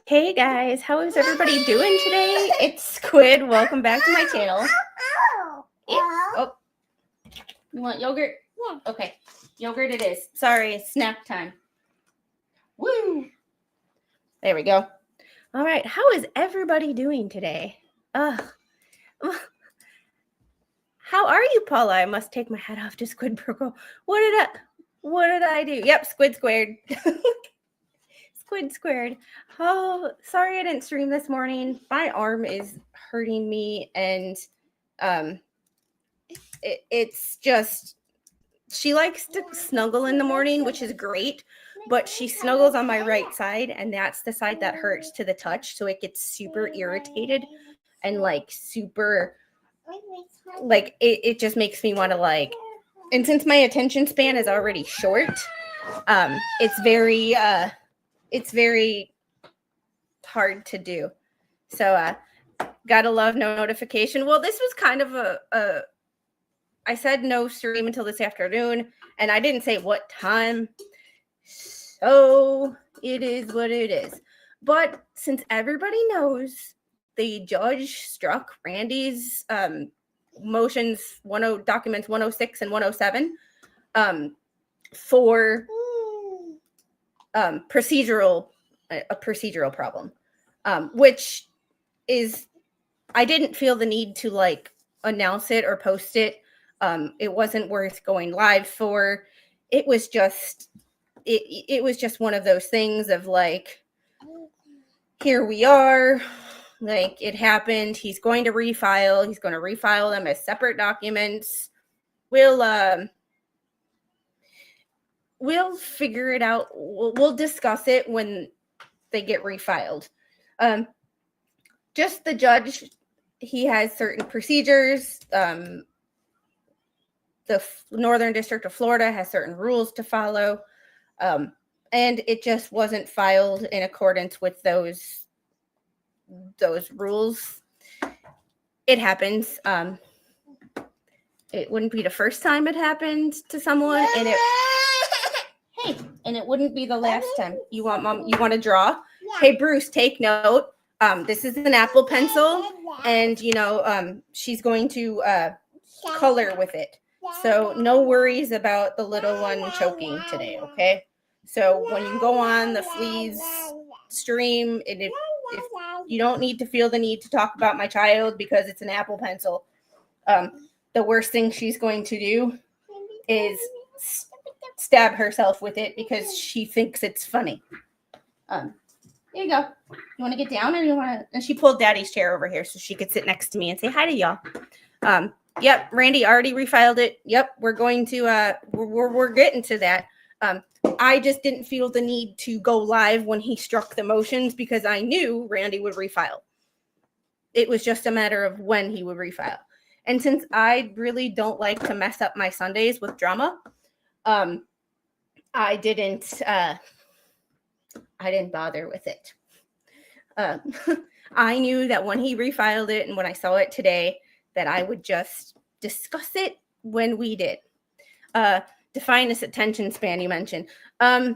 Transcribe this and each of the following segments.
Hey guys, how is everybody doing today? It's Squid. Welcome back to my channel. Oh, you want yogurt? Yeah. Okay, yogurt it is. Sorry, snack time. Woo! There we go. All right, how is everybody doing today? How are you, Paula? I must take my hat off to Squid Broco. What did I do? Yep, Squid squared. Squid squared. Oh, sorry I didn't stream this morning. My arm is hurting me, and it's just, she likes to snuggle in the morning, which is great, but she snuggles on my right side, and that's the side that hurts to the touch, so it gets super irritated and super it just makes me want to and since my attention span is already short, it's very hard to do. So gotta love no notification. Well, this was kind of I said no stream until this afternoon, and I didn't say what time, so it is what it is. But since everybody knows the judge struck Randy's motions, documents 106 and 107 for a procedural problem, which is, I didn't feel the need to announce it or post it. It wasn't worth going live for. It was just one of those things of here we are, it happened. He's going to refile. He's going to refile them as separate documents. We'll figure it out. We'll discuss it when they get refiled. Just the judge, he has certain procedures. The Northern District of Florida has certain rules to follow. And it just wasn't filed in accordance with those rules. It happens. It wouldn't be the first time it happened to someone, and it wouldn't be the last time. You want to draw? Yeah. Hey, Bruce, take note. This is an Apple pencil, and she's going to color with it. So no worries about the little one choking today, okay? So when you go on the Fleas stream, and if you don't need to feel the need to talk about my child because it's an Apple pencil, the worst thing she's going to do is stab herself with it because she thinks it's funny. There you go. You want to get down, or you want to? And she pulled Daddy's chair over here so she could sit next to me and say hi to y'all. Yep, Randy already refiled it. Yep, we're going to we're getting to that. I just didn't feel the need to go live when he struck the motions because I knew Randy would refile. It was just a matter of when he would refile. And since I really don't like to mess up my Sundays with drama, I didn't bother with it. I knew that when he refiled it and when I saw it today, that I would just discuss it when we did. Define this attention span you mentioned. I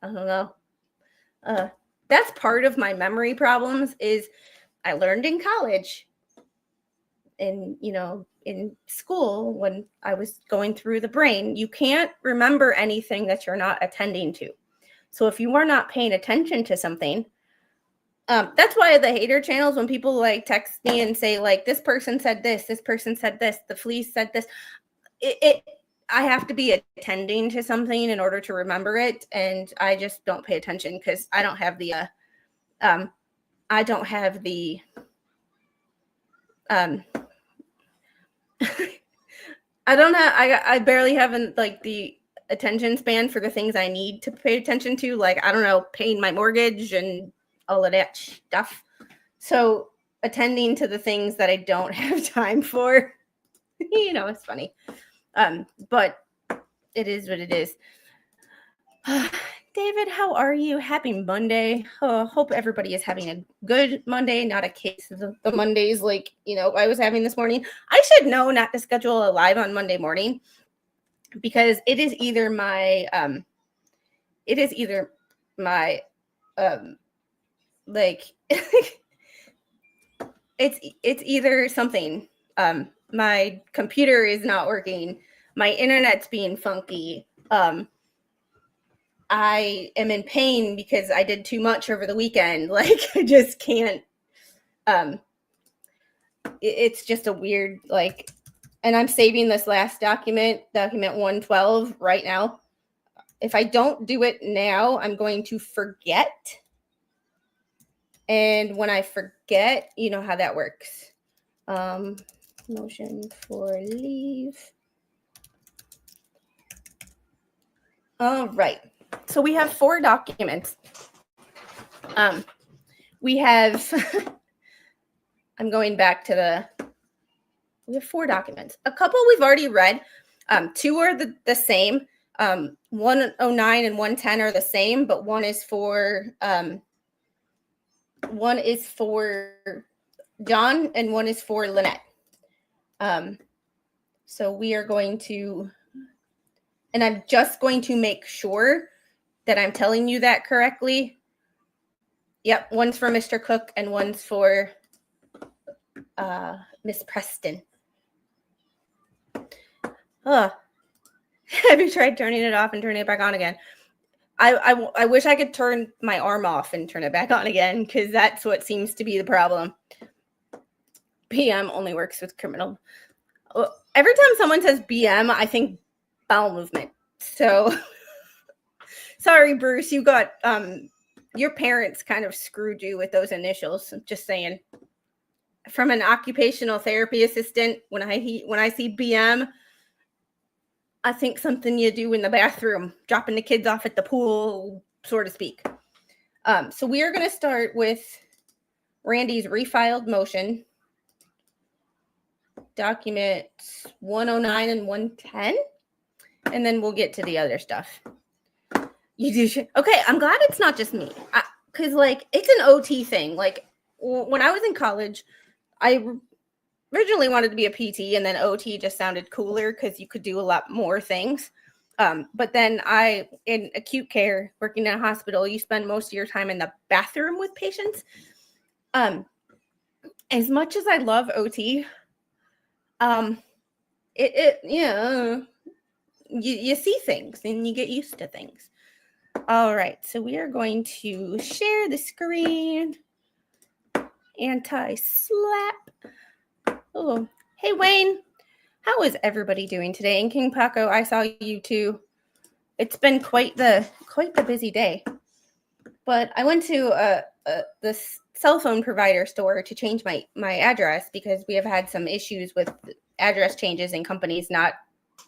don't know. That's part of my memory problems is I learned in college and, in school when I was going through the brain, you can't remember anything that you're not attending to. So if you are not paying attention to something, that's why the hater channels, when people text me and say this person said this person said this, the Fleas said this, I have to be attending to something in order to remember it, and I just don't pay attention because I don't have the I barely have the attention span for the things I need to pay attention to, I don't know, paying my mortgage and all of that stuff. So attending to the things that I don't have time for, it's funny. But it is what it is. David, how are you? Happy Monday. Hope everybody is having a good Monday, not a case of the Mondays I was having this morning. I should know not to schedule a live on Monday morning because it is either my like it's either something. My computer is not working. My internet's being funky. I am in pain because I did too much over the weekend. Like, I just can't. It's just a weird, like, and I'm saving this last document 112 right now. If I don't do it now, I'm going to forget. And when I forget, you know how that works. Motion for leave. All right. So we have 4 documents. We have, I'm going back to we have 4 documents. A couple we've already read. 2 are the same. 109 and 110 are the same, but one is for John and one is for Lynette. So we are going to, and I'm just going to make sure that I'm telling you that correctly. Yep, one's for Mr. Cook and one's for Miss Preston. Have you tried turning it off and turning it back on again? I wish I could turn my arm off and turn it back on again, because that's what seems to be the problem. BM only works with criminal. Every time someone says BM, I think bowel movement. So sorry, Bruce, you got your parents kind of screwed you with those initials. I'm just saying. From an occupational therapy assistant, when I see BM, I think something you do in the bathroom, dropping the kids off at the pool, so to speak. So we are going to start with Randy's refiled motion, documents 109 and 110, and then we'll get to the other stuff. You do. Okay, I'm glad it's not just me, because like it's an OT thing. Like when I was in college, I originally wanted to be a PT, and then OT just sounded cooler because you could do a lot more things. But then in acute care, working in a hospital, you spend most of your time in the bathroom with patients. As much as I love OT, you see things and you get used to things. All right, so we are going to share the screen. Anti-slap. Oh, hey Wayne, how is everybody doing today? And King Paco, I saw you too. It's been quite the busy day. But I went to the cell phone provider store to change my address, because we have had some issues with address changes and companies not,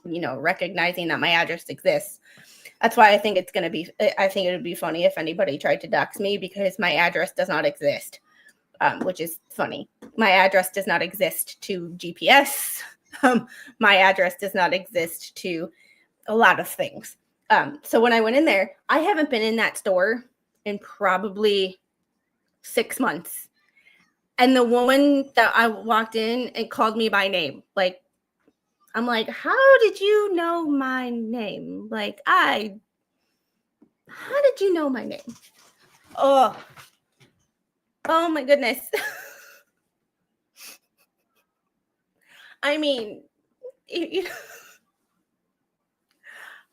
recognizing that my address exists. That's why I think it would be funny if anybody tried to dox me, because my address does not exist. Which is funny. My address does not exist to GPS. My address does not exist to a lot of things. So when I went in there, I haven't been in that store in probably 6 months. And the woman that I walked in and called me by name. Like, I'm like, how did you know my name? Like, how did you know my name? Oh my goodness. I mean,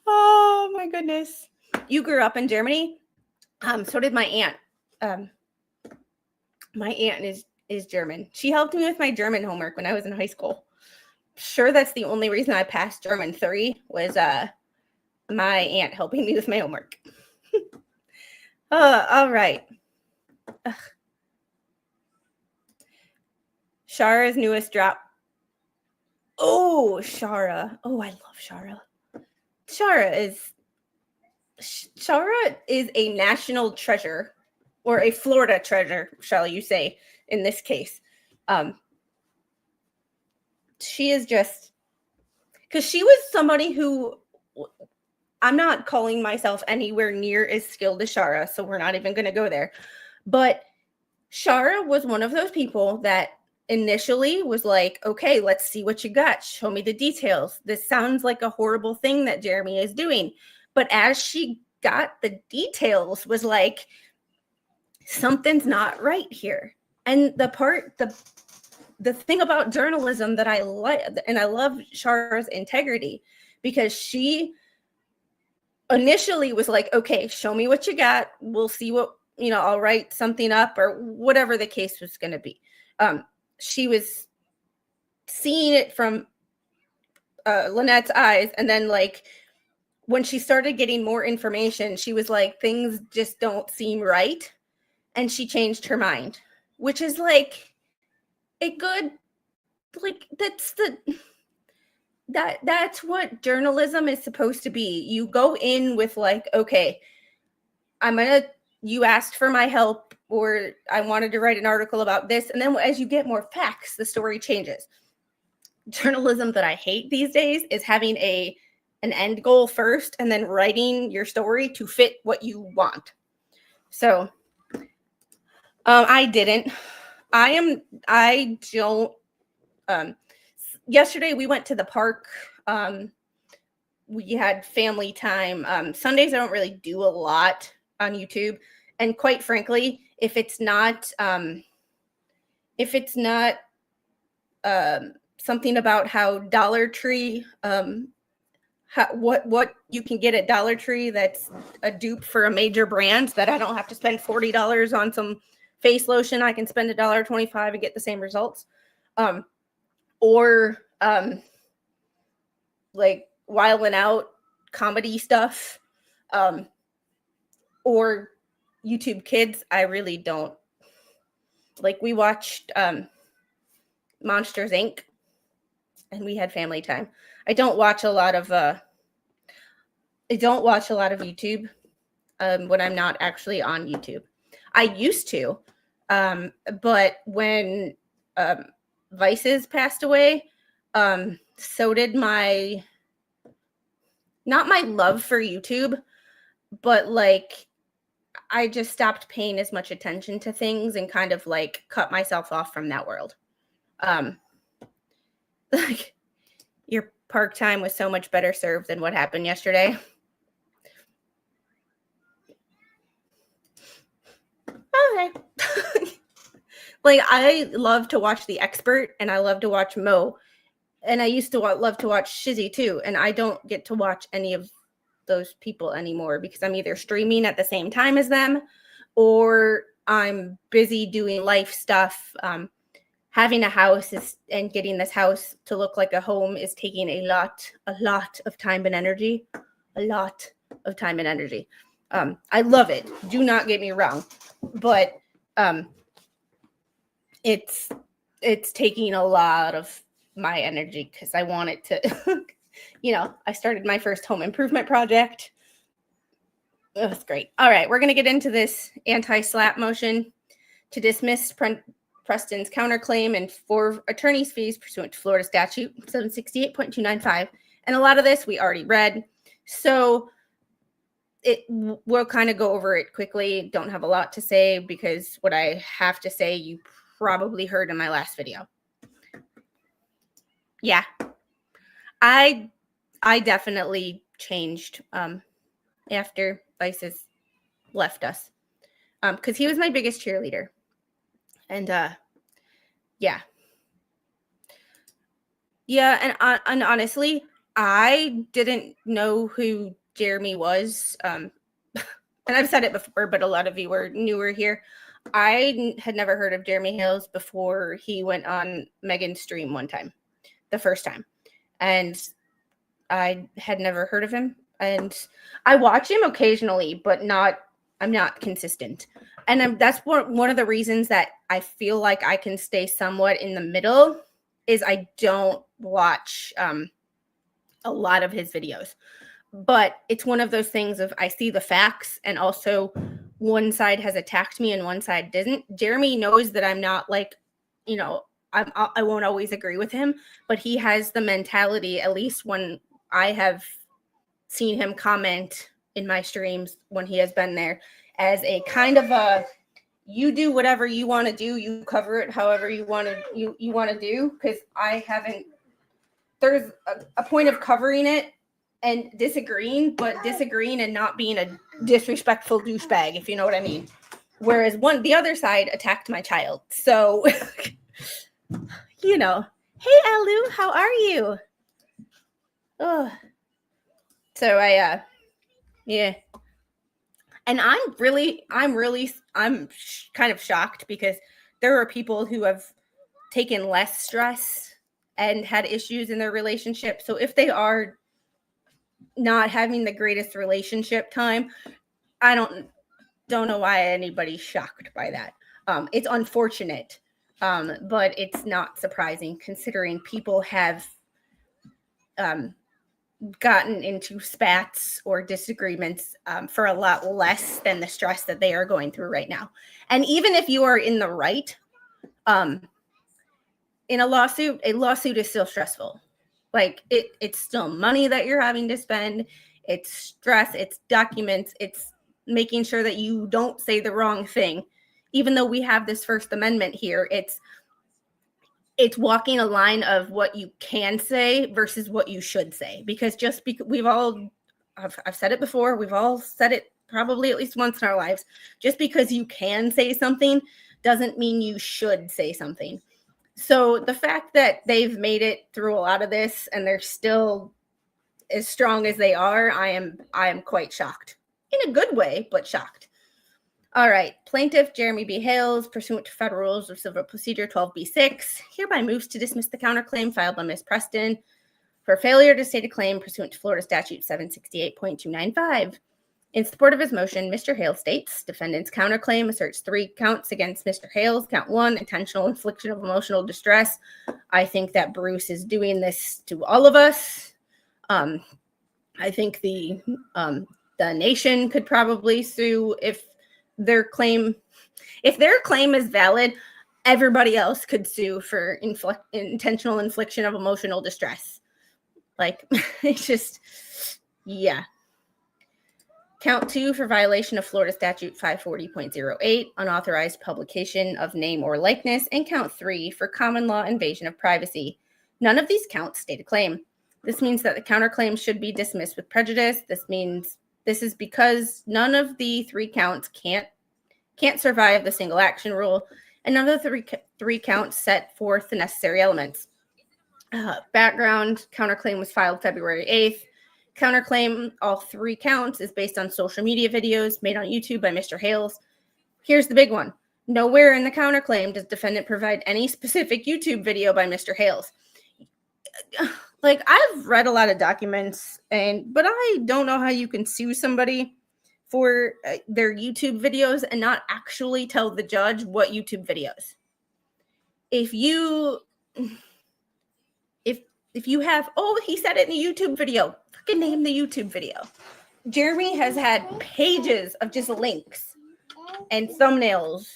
oh my goodness. You grew up in Germany? So did my aunt. My aunt is German. She helped me with my German homework when I was in high school. Sure, that's the only reason I passed German 3 was my aunt helping me with my homework. All right. Ugh. Shara's newest drop. Oh, Shara. Oh, I love Shara. Shara is a national treasure, or a Florida treasure, shall you say, in this case. She is just, because she was somebody who, I'm not calling myself anywhere near as skilled as Shara, so we're not even going to go there. But Shara was one of those people that initially was like, okay, let's see what you got. Show me the details. This sounds like a horrible thing that Jeremy is doing. But as she got the details, was like, something's not right here. And the thing about journalism that I like, and I love Shara's integrity, because she initially was like, okay, show me what you got. We'll see what, I'll write something up or whatever the case was going to be. She was seeing it from Lynette's eyes. And then like, when she started getting more information, she was like, things just don't seem right. And she changed her mind, which is like a good, like, that's what journalism is supposed to be. You go in with like, okay, you asked for my help, or I wanted to write an article about this. And then as you get more facts, the story changes. Journalism that I hate these days is having an end goal first and then writing your story to fit what you want. So I didn't. Yesterday we went to the park. We had family time. Sundays I don't really do a lot on YouTube. And quite frankly, if it's not something about how Dollar Tree, what you can get at Dollar Tree that's a dupe for a major brand, that I don't have to spend $40 on some face lotion, I can spend $1.25 and get the same results. Or like Wild 'N Out comedy stuff, or YouTube Kids, I really don't. Like, we watched Monsters, Inc., and we had family time. I don't watch a lot of YouTube when I'm not actually on YouTube. I used to, but when Vices passed away, so did not my love for YouTube, but like I just stopped paying as much attention to things and kind of like cut myself off from that world. Like, your park time was so much better served than what happened yesterday. Okay. Like, I love to watch The Expert, and I love to watch Mo, and I used to love to watch Shizzy too, and I don't get to watch any of those people anymore because I'm either streaming at the same time as them, or I'm busy doing life stuff. Having a house and getting this house to look like a home is taking a lot of time and energy. I love it. Do not get me wrong, but it's taking a lot of my energy because I want it to, I started my first home improvement project. It was great. All right, we're going to get into this anti-slap motion to dismiss Preston's counterclaim and for attorney's fees pursuant to Florida statute 768.295. And a lot of this we already read. So we'll kind of go over it quickly. Don't have a lot to say because what I have to say you probably heard in my last video. Yeah. I definitely changed after Vices left us. Because he was my biggest cheerleader. And yeah, and honestly, I didn't know who Jeremy was. And I've said it before, but a lot of you were newer here. I had never heard of Jeremy Hales before he went on Megan's stream one time, the first time, and I had never heard of him. And I watch him occasionally, but I'm not consistent. And that's one of the reasons that I feel like I can stay somewhat in the middle is I don't watch a lot of his videos. But it's one of those things of I see the facts and also one side has attacked me and one side didn't. Jeremy knows that I'm not like, I won't always agree with him, but he has the mentality, at least when I have seen him comment in my streams when he has been there, as a kind of a, you do whatever you want to do, you cover it however you want to do, because there's a point of covering it and disagreeing, but disagreeing and not being a disrespectful douchebag, if you know what I mean. whereas the other side attacked my child. So, you know, hey, Alu, how are you? Oh, so yeah. And I'm kind of shocked because there are people who have taken less stress and had issues in their relationship. So if they are not having the greatest relationship time, I don't know why anybody's shocked by that. It's unfortunate, but it's not surprising considering people have gotten into spats or disagreements for a lot less than the stress that they are going through right now. And even if you are in the right, in a lawsuit is still stressful. Like it's still money that you're having to spend. It's stress, it's documents, it's making sure that you don't say the wrong thing. Even though we have this First Amendment here, it's walking a line of what you can say versus what you should say. Because just because I've said it before, we've all said it probably at least once in our lives. Just because you can say something doesn't mean you should say something. So the fact that they've made it through a lot of this and they're still as strong as they are, I am quite shocked. In a good way, but shocked. All right. Plaintiff Jeremy B. Hales, pursuant to Federal Rules of Civil Procedure 12b-6, hereby moves to dismiss the counterclaim filed by Ms. Preston for failure to state a claim pursuant to Florida Statute 768.295. In support of his motion, Mr. Hale states, defendant's counterclaim asserts 3 counts against Mr. Hales. Count 1, intentional infliction of emotional distress. I think that Bruce is doing this to all of us. I think the nation could probably sue if their claim is valid. Everybody else could sue for intentional infliction of emotional distress. Like, it's just, yeah. Count 2 for violation of Florida Statute 540.08, unauthorized publication of name or likeness, and count 3 for common law invasion of privacy. None of these counts state a claim. This means that the counterclaim should be dismissed with prejudice. This is because none of the 3 counts can't survive the single action rule, and none of the 3 counts set forth the necessary elements. Background: counterclaim was filed February 8th. Counterclaim, all 3 counts, is based on social media videos made on YouTube by Mr. Hales. Here's the big one. Nowhere in the counterclaim does defendant provide any specific YouTube video by Mr. Hales. Like, I've read a lot of documents, but I don't know how you can sue somebody for their YouTube videos and not actually tell the judge what YouTube videos. If you have, he said it in a YouTube video, fucking name the YouTube video. Jeremy has had pages of just links and thumbnails.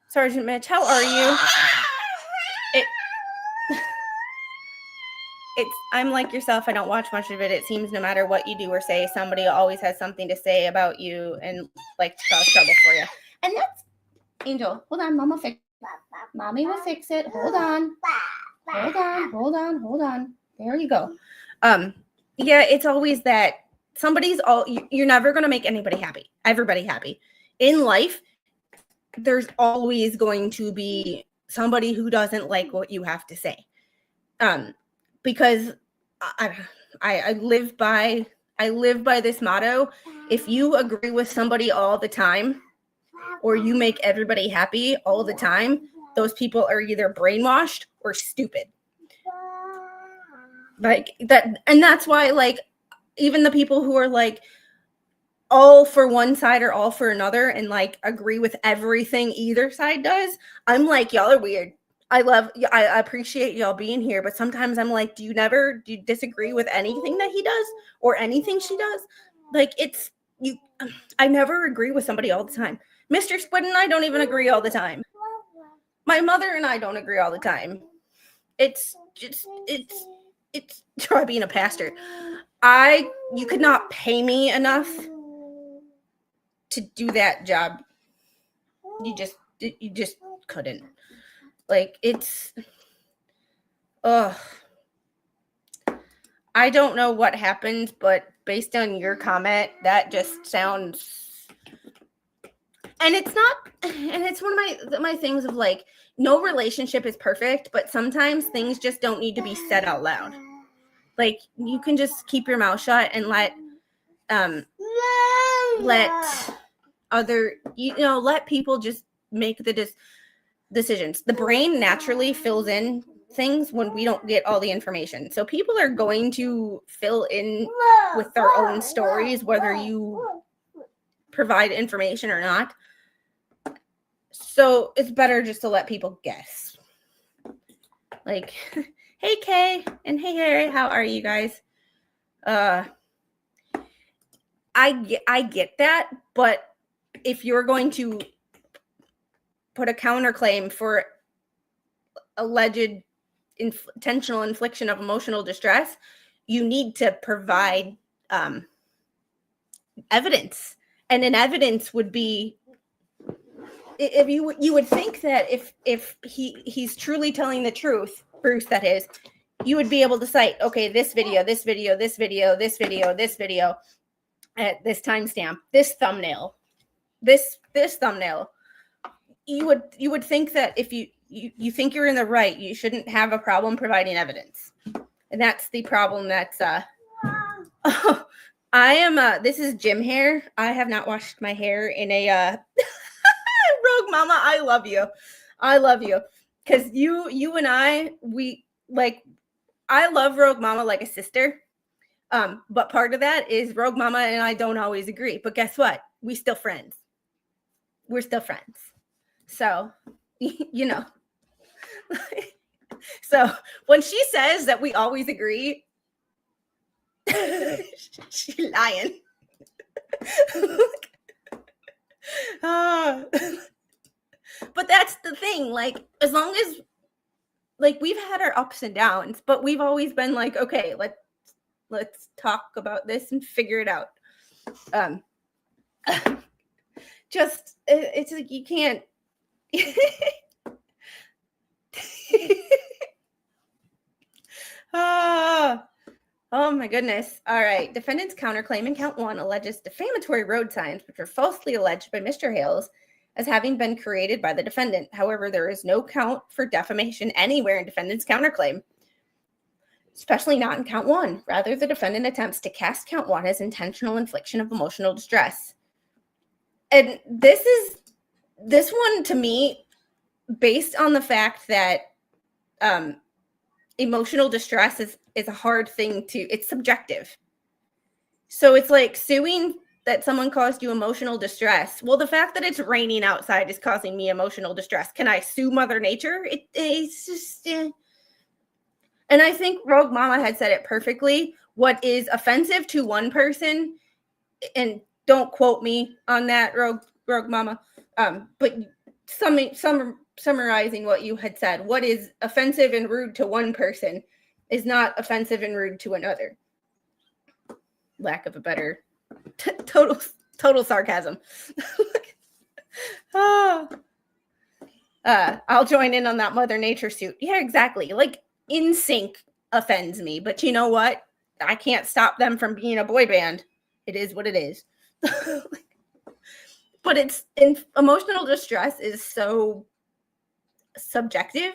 Sergeant Mitch, how are you? I'm like yourself. I don't watch much of it. It seems no matter what you do or say, somebody always has something to say about you and like to cause trouble for you. And that's Angel. Hold on, Mommy will fix it. Hold on. There you go. Yeah, it's always that you're never going to make everybody happy. In life, there's always going to be somebody who doesn't like what you have to say. Because I live by this motto: if you agree with somebody all the time, or you make everybody happy all the time, those people are either brainwashed or stupid. Like that, and that's why, like, even the people who are like all for one side or all for another and like agree with everything either side does, I'm like, y'all are weird. I appreciate y'all being here, but sometimes I'm like, do you disagree with anything that he does or anything she does? Like, I never agree with somebody all the time. Mr. Squid and I don't even agree all the time. My mother and I don't agree all the time. It's try being a pastor. You could not pay me enough to do that job. You just couldn't. Like, it's I don't know what happened, but based on your comment, that just sounds, and it's not, and it's one of my things of like, no relationship is perfect, but sometimes things just don't need to be said out loud. Like, you can just keep your mouth shut and let other, let people just make the decisions. The brain naturally fills in things when we don't get all the information. So people are going to fill in with their own stories, whether you provide information or not. So it's better just to let people guess. Like, hey, Kay, and hey, Harry, how are you guys? I get that, but if you're going to put a counterclaim for alleged intentional infliction of emotional distress, you need to provide evidence, and an evidence would be, if you would think that if he's truly telling the truth, Bruce, that is, you would be able to cite, okay, this video, this video, this video, this video, this video, at this timestamp, this thumbnail, this thumbnail. You would think that if you think you're in the right, you shouldn't have a problem providing evidence. And that's the problem. That's I am this is gym hair. I have not washed my hair in a Rogue Mama, I love you, because you and I, we like, I love Rogue Mama like a sister, but part of that is Rogue Mama and I don't always agree, but guess what, we're still friends. So so when she says that we always agree, she's lying. But that's the thing, like, as long as, like, we've had our ups and downs, but we've always been like, okay, let's talk about this and figure it out. Just, it's like, you can't. Oh my goodness. All right. Defendant's counterclaim in count 1 alleges defamatory road signs, which were falsely alleged by Mr. Hales as having been created by the defendant. However, there is no count for defamation anywhere in defendant's counterclaim, especially not in count 1. Rather, the defendant attempts to cast count 1 as intentional infliction of emotional distress. And this one, to me, based on the fact that emotional distress is a hard thing it's subjective. So it's like suing that someone caused you emotional distress. Well, the fact that it's raining outside is causing me emotional distress. Can I sue Mother Nature? It's just, and I think Rogue Mama had said it perfectly. What is offensive to one person, and don't quote me on that, Rogue Mama, but summarizing what you had said, what is offensive and rude to one person is not offensive and rude to another. Lack of a better, total sarcasm. I'll join in on that Mother Nature suit. Yeah, exactly. Like, NSYNC offends me, but you know what? I can't stop them from being a boy band. It is what it is. But emotional distress is so subjective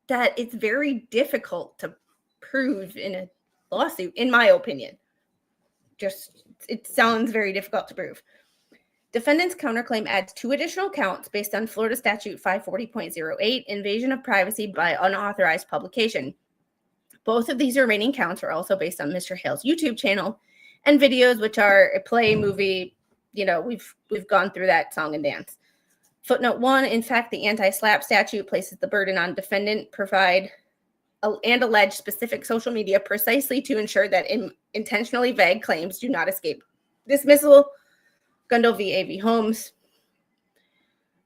that it's very difficult to prove in a lawsuit, in my opinion. Just, it sounds very difficult to prove. Defendant's counterclaim adds 2 additional counts based on Florida Statute 540.08, invasion of privacy by unauthorized publication. Both of these remaining counts are also based on Mr. Hale's YouTube channel and videos, which are a play, movie. We've gone through that song and dance. Footnote 1, in fact, the anti-SLAPP statute places the burden on defendant provide and allege specific social media precisely to ensure that intentionally vague claims do not escape dismissal. Gundel v. A.V. Holmes.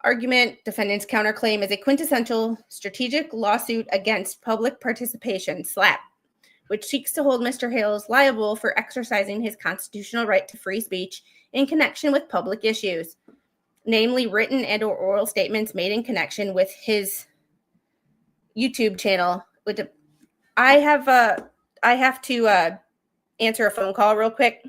Argument, defendant's counterclaim is a quintessential strategic lawsuit against public participation, SLAPP, which seeks to hold Mr. Hales liable for exercising his constitutional right to free speech in connection with public issues, namely written and or oral statements made in connection with his YouTube channel. I have to answer a phone call real quick.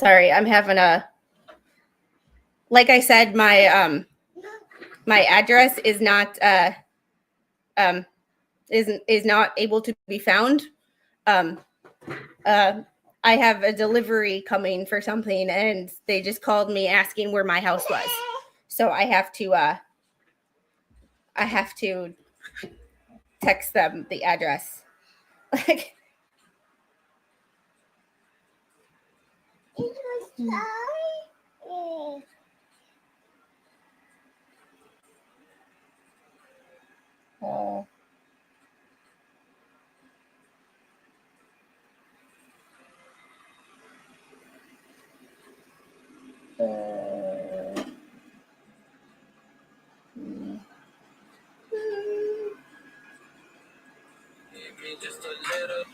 Sorry, I'm having a, like I said, my address is not is not able to be found. I have a delivery coming for something, and they just called me asking where my house was. So I have to text them the address. Like, just a little.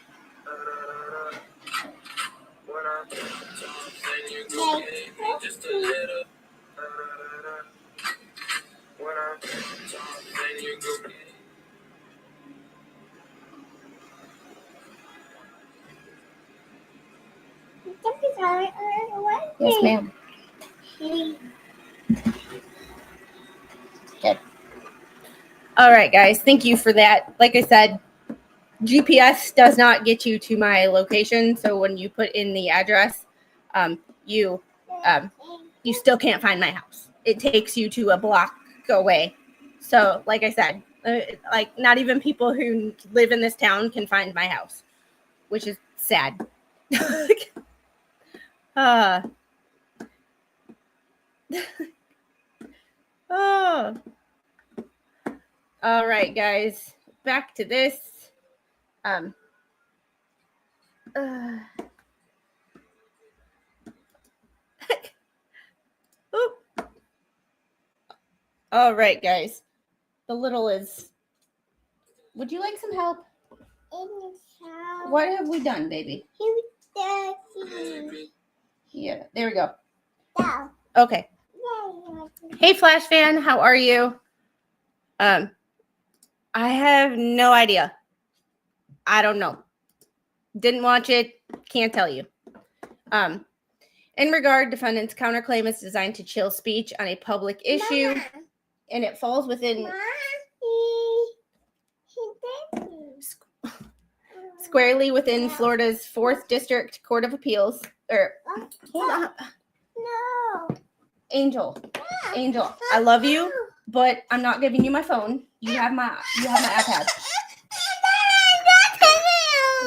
When I talk, then you go give me just a little. When I talk, then you go give. Yes, ma'am. Good. All right, guys. Thank you for that. Like I said, GPS does not get you to my location, so when you put in the address, you still can't find my house. It takes you to a block away. So, like I said, like not even people who live in this town can find my house, which is sad. Oh. All right, guys. Back to this. All right, guys. The little is. Would you like some help? What have we done, baby? Yeah, there we go. Okay. Hey, Flash fan, how are you? I have no idea. I don't know. Didn't watch it. Can't tell you. In regard, defendant's counterclaim is designed to chill speech on a public issue, and it falls within squarely within Florida's 4th District Court of Appeals. Hold on. No. Angel, I love you, but I'm not giving you my phone. You have my iPad.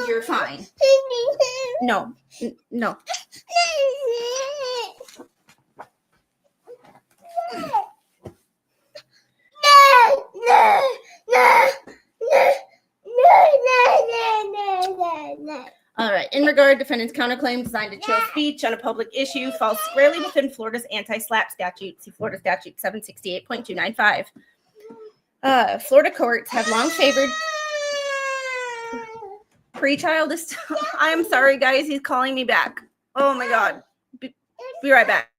You're fine. No. All right. In regard, defendant's counterclaim designed to chill speech on a public issue falls squarely within Florida's anti-slap statute. See Florida Statute 768.295. Florida courts have long favored pre-child. I'm sorry, guys. He's calling me back. Oh my God. Be right back.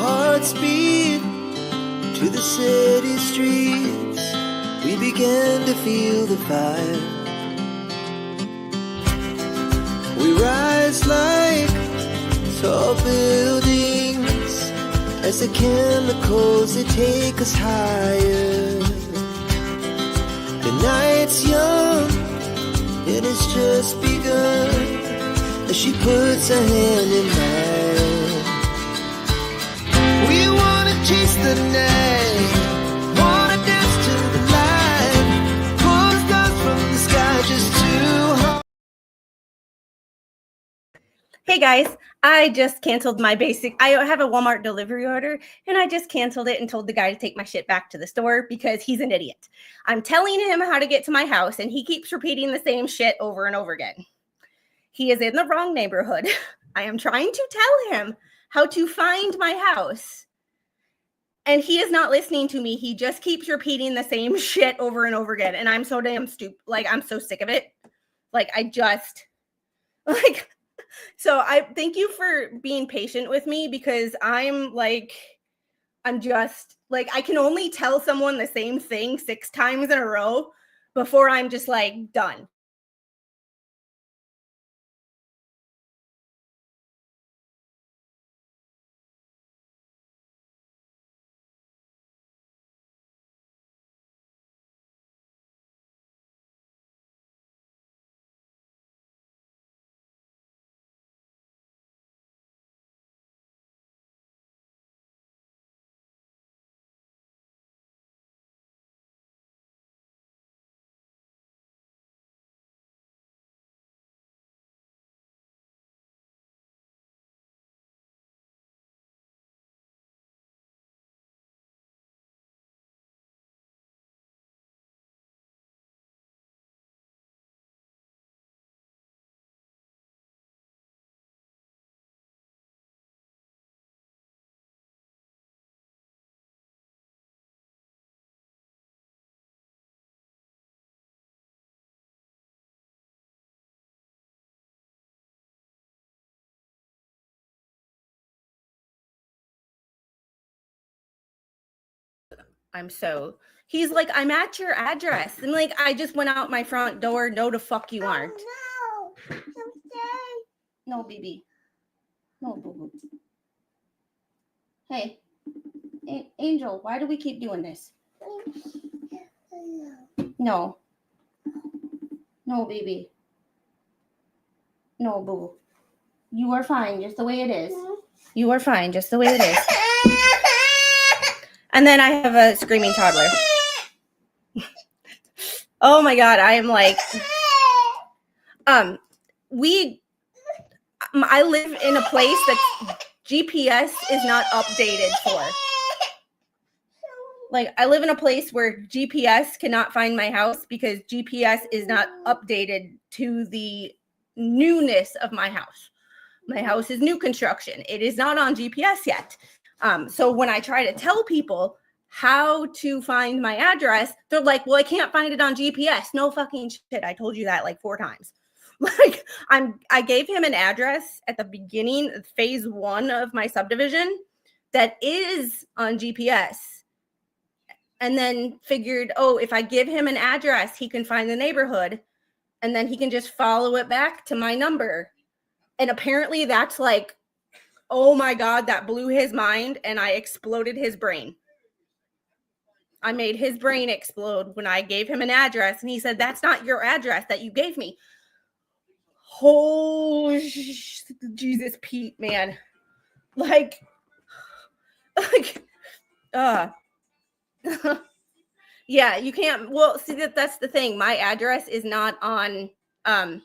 hearts beat to the city streets. We began to feel the fire. We rise like tall buildings as the chemicals, they take us higher. The night's young, it has just begun as she puts her hand in mine. We wanna chase the night, wanna dance to the light, pull the stars from the sky just too high. Hey guys, I just canceled my I have a Walmart delivery order and I just canceled it and told the guy to take my shit back to the store because he's an idiot. I'm telling him how to get to my house and he keeps repeating the same shit over and over again. He is in the wrong neighborhood. I am trying to tell him how to find my house. And he is not listening to me. He just keeps repeating the same shit over and over again. And I'm so damn stupid. Like, I'm so sick of it. Like, so I thank you for being patient with me because I'm just like, I can only tell someone the same thing 6 times in a row before I'm just like done. He's like, I'm at your address. And like, I just went out my front door. No, the fuck you aren't. No, baby. No, boo-boo. Hey, Angel, why do we keep doing this? No. No, baby. No, boo. You are fine just the way it is. You are fine just the way it is. And then I have a screaming toddler. Oh my God, I am like, I live in a place that GPS is not updated for. Like, I live in a place where GPS cannot find my house because GPS is not updated to the newness of my house. My house is new construction. It is not on GPS yet. So when I try to tell people how to find my address, they're like, well, I can't find it on GPS. No fucking shit. I told you that like 4 times. Like, I gave him an address at the beginning, phase 1 of my subdivision that is on GPS. And then figured, oh, if I give him an address, he can find the neighborhood. And then he can just follow it back to my number. And apparently that's like, oh my God, that blew his mind. And I exploded his brain. I made his brain explode when I gave him an address. And he said, that's not your address that you gave me. Oh, Jesus, Pete, man. Yeah, you can't. Well, see, that's the thing. My address is not on, my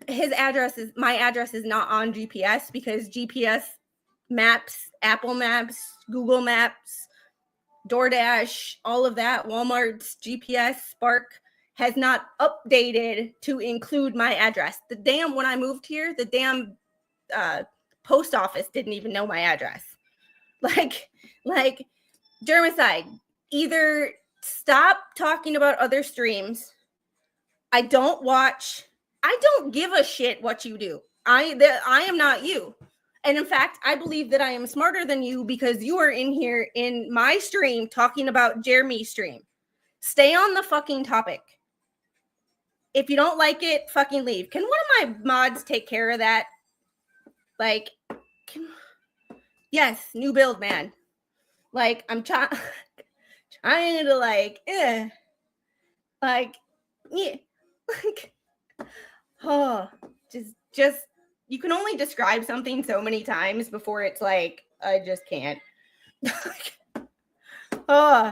address is not on GPS because GPS Maps, Apple Maps, Google Maps, DoorDash, all of that, Walmart's GPS, Spark has not updated to include my address. When I moved here, the damn post office didn't even know my address. Like Germicide, either stop talking about other streams. I don't give a shit what you do. I am not you. And in fact, I believe that I am smarter than you because you are in here in my stream talking about Jeremy's stream. Stay on the fucking topic. If you don't like it, fucking leave. Can one of my mods take care of that? Like, yes, new build, man. Like, I'm trying to like, yeah. Like, oh, just, you can only describe something so many times before it's like, I just can't. Oh.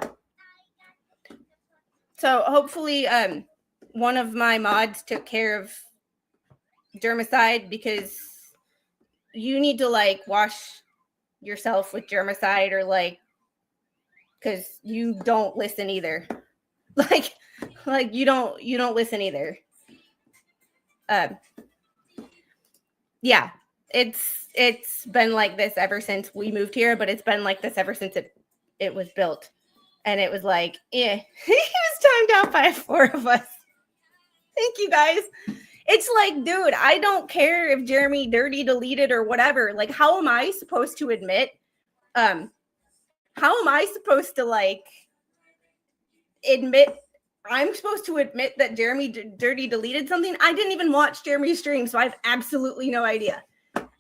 So hopefully, one of my mods took care of germicide, because you need to like wash yourself with germicide, or like, because you don't listen either. Like you don't listen either. Yeah, it's been like this ever since we moved here, but it's been like this ever since it was built. And it was like, it was timed out by 4 of us. Thank you, guys. It's like, dude, I don't care if Jeremy dirty deleted or whatever. Like, how am I supposed to admit? How am I supposed to like admit? I'm supposed to admit that Jeremy dirty deleted something. I didn't even watch Jeremy's stream, so I have absolutely no idea.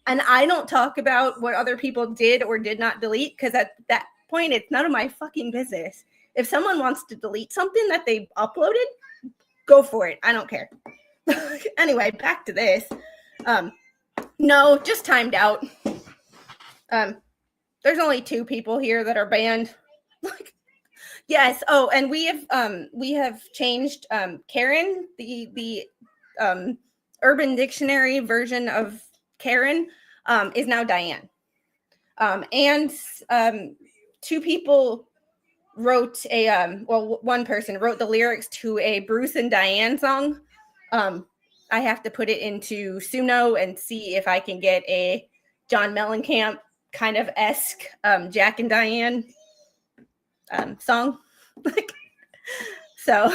And I don't talk about what other people did or did not delete, because at that point, it's none of my fucking business. If someone wants to delete something that they uploaded, go for it. I don't care. Anyway, back to this. No, just timed out. There's only 2 people here that are banned. Like, yes. Oh, and we have changed Karen, the Urban Dictionary version of Karen is now Diane. And 2 people wrote one person wrote the lyrics to a Bruce and Diane song. I have to put it into Suno and see if I can get a John Mellencamp kind of esque Jack and Diane song. So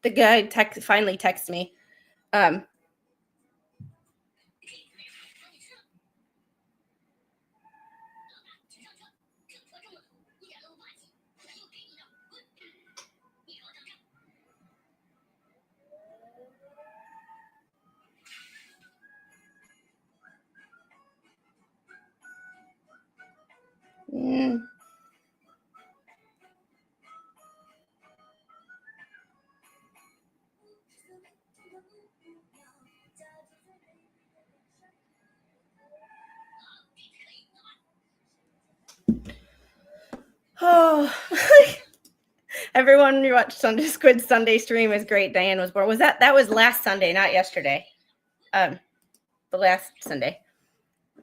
the guy finally texted me. Oh, everyone who watched Squid Sunday stream is great. Diane was born. That was last Sunday, not yesterday. The last Sunday.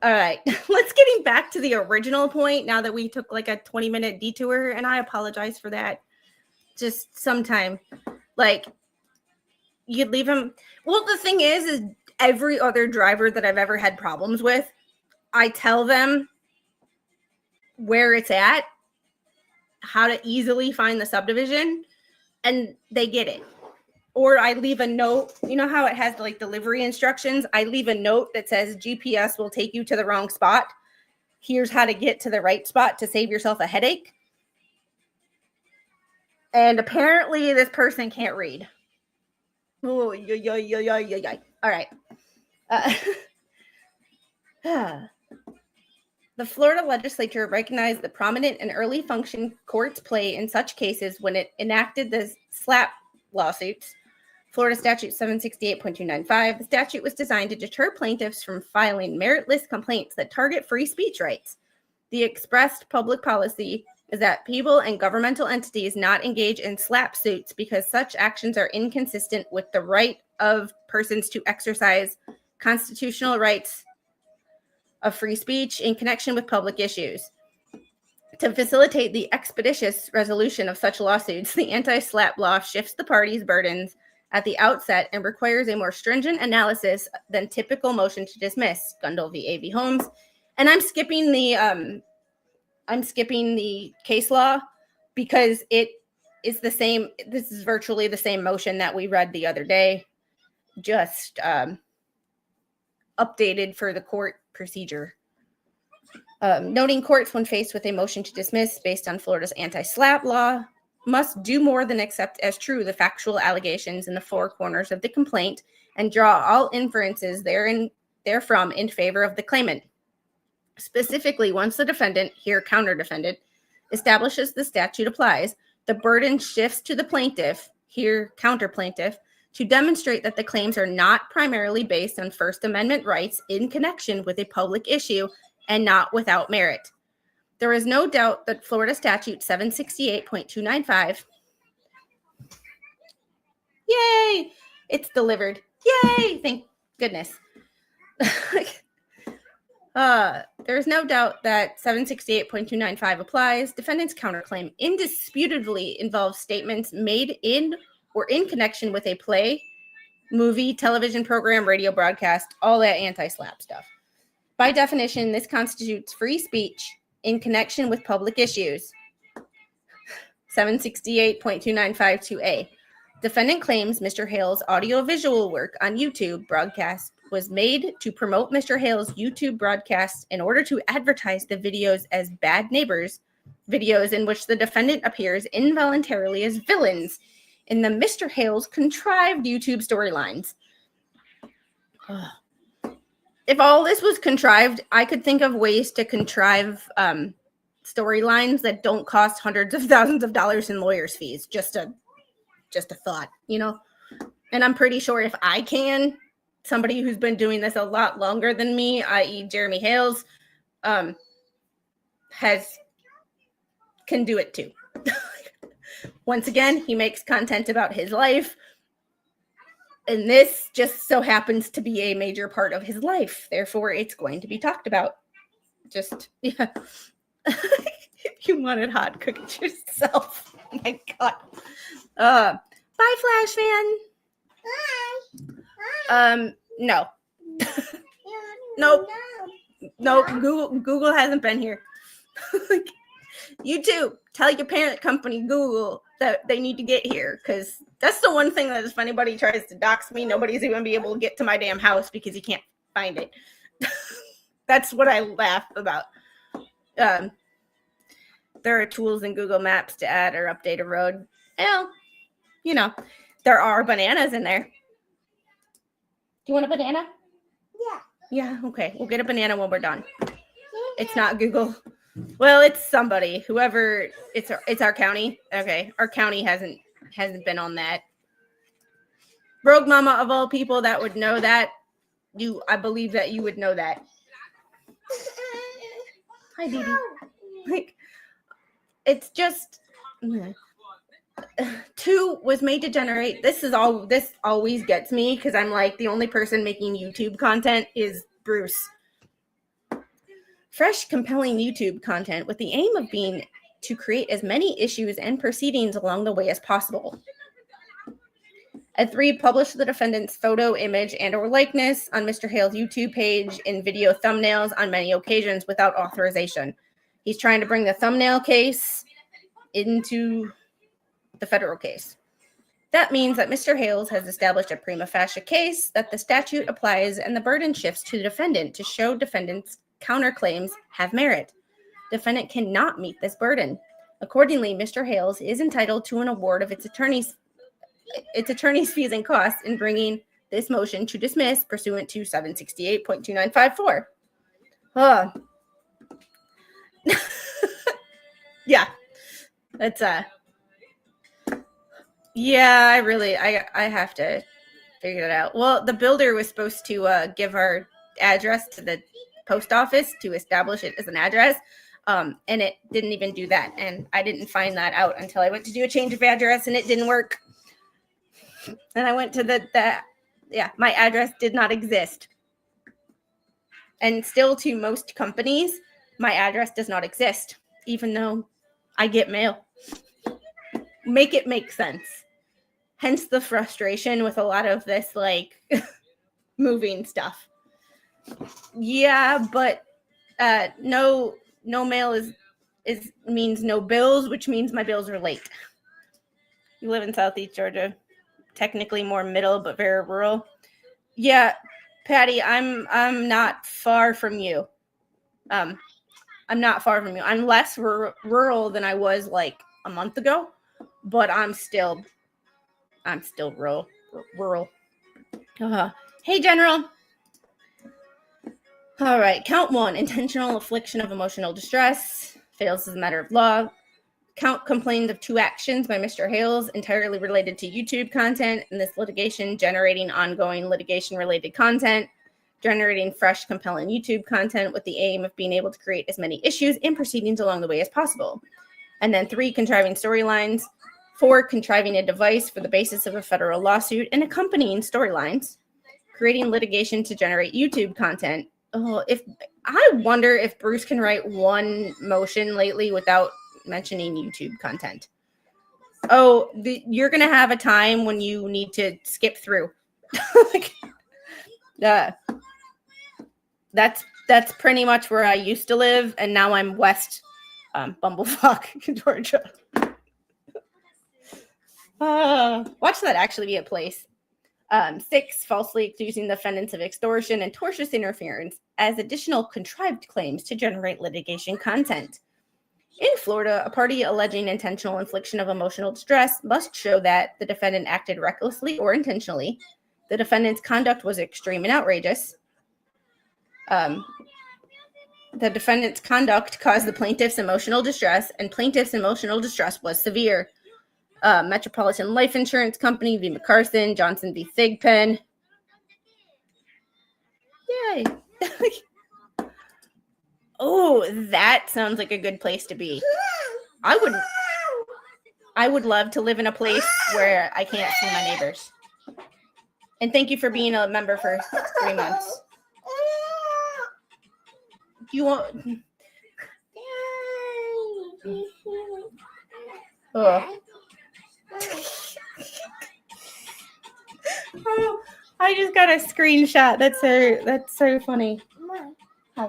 All right, let's getting back to the original point now that we took like a 20-minute detour, and I apologize for that. Just sometime, like, you'd leave him. Well, the thing is every other driver that I've ever had problems with, I tell them where it's at, how to easily find the subdivision, and they get it. Or I leave a note. You know how it has like delivery instructions? I leave a note that says GPS will take you to the wrong spot. Here's how to get to the right spot to save yourself a headache. And apparently this person can't read. Oh, all right. The Florida legislature recognized the prominent and early function courts play in such cases when it enacted the SLAPP lawsuits. Florida Statute 768.295. The statute was designed to deter plaintiffs from filing meritless complaints that target free speech rights. The expressed public policy is that people and governmental entities not engage in SLAPP suits because such actions are inconsistent with the right of persons to exercise constitutional rights of free speech in connection with public issues. To facilitate the expeditious resolution of such lawsuits, the anti-SLAPP law shifts the parties' burdens at the outset and requires a more stringent analysis than typical motion to dismiss, Gundel v. A.V. Holmes. And I'm skipping the case law because it is the same. This is virtually the same motion that we read the other day, just updated for the court procedure. Noting courts, when faced with a motion to dismiss based on Florida's anti-SLAPP law, must do more than accept as true the factual allegations in the four corners of the complaint and draw all inferences therefrom in favor of the claimant. Specifically, once the defendant, here counter-defendant, establishes the statute applies, the burden shifts to the plaintiff, here counter-plaintiff, to demonstrate that the claims are not primarily based on First Amendment rights in connection with a public issue and not without merit. There is no doubt that Florida Statute 768.295, yay, it's delivered, yay, thank goodness. There is no doubt that 768.295 applies. Defendant's counterclaim indisputably involves statements made in or in connection with a play, movie, television program, radio broadcast, all that anti-SLAPP stuff. By definition, this constitutes free speech in connection with public issues. 768.295-2A. Defendant claims Mr. Hale's audiovisual work on YouTube broadcast was made to promote Mr. Hale's YouTube broadcast in order to advertise the videos as bad neighbors, videos in which the defendant appears involuntarily as villains in the Mr. Hale's contrived YouTube storylines. If all this was contrived, I could think of ways to contrive storylines that don't cost hundreds of thousands of dollars in lawyers' fees. Just a thought, you know? And I'm pretty sure if I can, somebody who's been doing this a lot longer than me, i.e. Jeremy Hales, can do it too. Once again, he makes content about his life, and this just so happens to be a major part of his life. Therefore, it's going to be talked about. Just, yeah. If you wanted hot, cook it yourself. Oh my God. Bye, Flash fan. Bye. No. Nope. Nope. Google hasn't been here. YouTube, tell your parent company Google that they need to get here, because that's the one thing that if anybody tries to dox me, nobody's even be able to get to my damn house because you can't find it. That's what I laugh about. There are tools in Google Maps to add or update a road. Well, you know, there are bananas in there. Do you want a banana? Yeah. Yeah, okay. We'll get a banana when we're done. It's not Google. Well, it's somebody. Whoever, it's our county. Okay. Our county hasn't been on that. Rogue Mama of all people that would know that. I believe that you would know that. Hi, baby. Like, it's just 2 was made to generate. This always gets me because I'm like, the only person making YouTube content is Bruce. Fresh, compelling YouTube content with the aim of being to create as many issues and proceedings along the way as possible. At 3, publish the defendant's photo, image, and or likeness on Mr. Hale's YouTube page in video thumbnails on many occasions without authorization. He's trying to bring the thumbnail case into the federal case. That means that Mr. Hales has established a prima facie case that the statute applies and the burden shifts to the defendant to show defendant's counterclaims have merit. Defendant cannot meet this burden. Accordingly, Mr. Hales is entitled to an award of its attorney's fees and costs in bringing this motion to dismiss pursuant to 768.2954. Yeah. That's yeah, I have to figure it out. Well, the builder was supposed to give our address to the post office to establish it as an address. And it didn't even do that. And I didn't find that out until I went to do a change of address and it didn't work. And I went to my address did not exist. And still to most companies, my address does not exist, even though I get mail. Make it make sense. hence the frustration with a lot of this like moving stuff. Yeah, but no mail is means no bills, which means my bills are late. You live in Southeast Georgia, technically more middle, but very rural. Yeah, Patty, I'm not far from you. I'm not far from you. I'm less rural than I was like a month ago, but I'm still rural. Hey, General. All right, count 1, intentional infliction of emotional distress, fails as a matter of law. Count complained of 2 actions by Mr. Hales entirely related to YouTube content in this litigation, generating ongoing litigation-related content, generating fresh, compelling YouTube content with the aim of being able to create as many issues and proceedings along the way as possible. And then 3, contriving storylines. 4, contriving a device for the basis of a federal lawsuit and accompanying storylines. Creating litigation to generate YouTube content. Oh, I wonder if Bruce can write one motion lately without mentioning YouTube content. Oh, you're gonna have a time when you need to skip through. That's pretty much where I used to live, and now I'm west Bumblefuck, Georgia. Watch that actually be a place. 6, falsely accusing defendants of extortion and tortious interference as additional contrived claims to generate litigation content. In Florida, a party alleging intentional infliction of emotional distress must show that the defendant acted recklessly or intentionally, the defendant's conduct was extreme and outrageous, the defendant's conduct caused the plaintiff's emotional distress, and plaintiff's emotional distress was severe. Metropolitan Life Insurance Company v. McCarthy, Johnson v. Thigpen. Yay. Oh, that sounds like a good place to be. I would love to live in a place where I can't see my neighbors. And thank you for being a member for 3 months. You want... Oh. Oh, I just got a screenshot. That's so funny. Hi.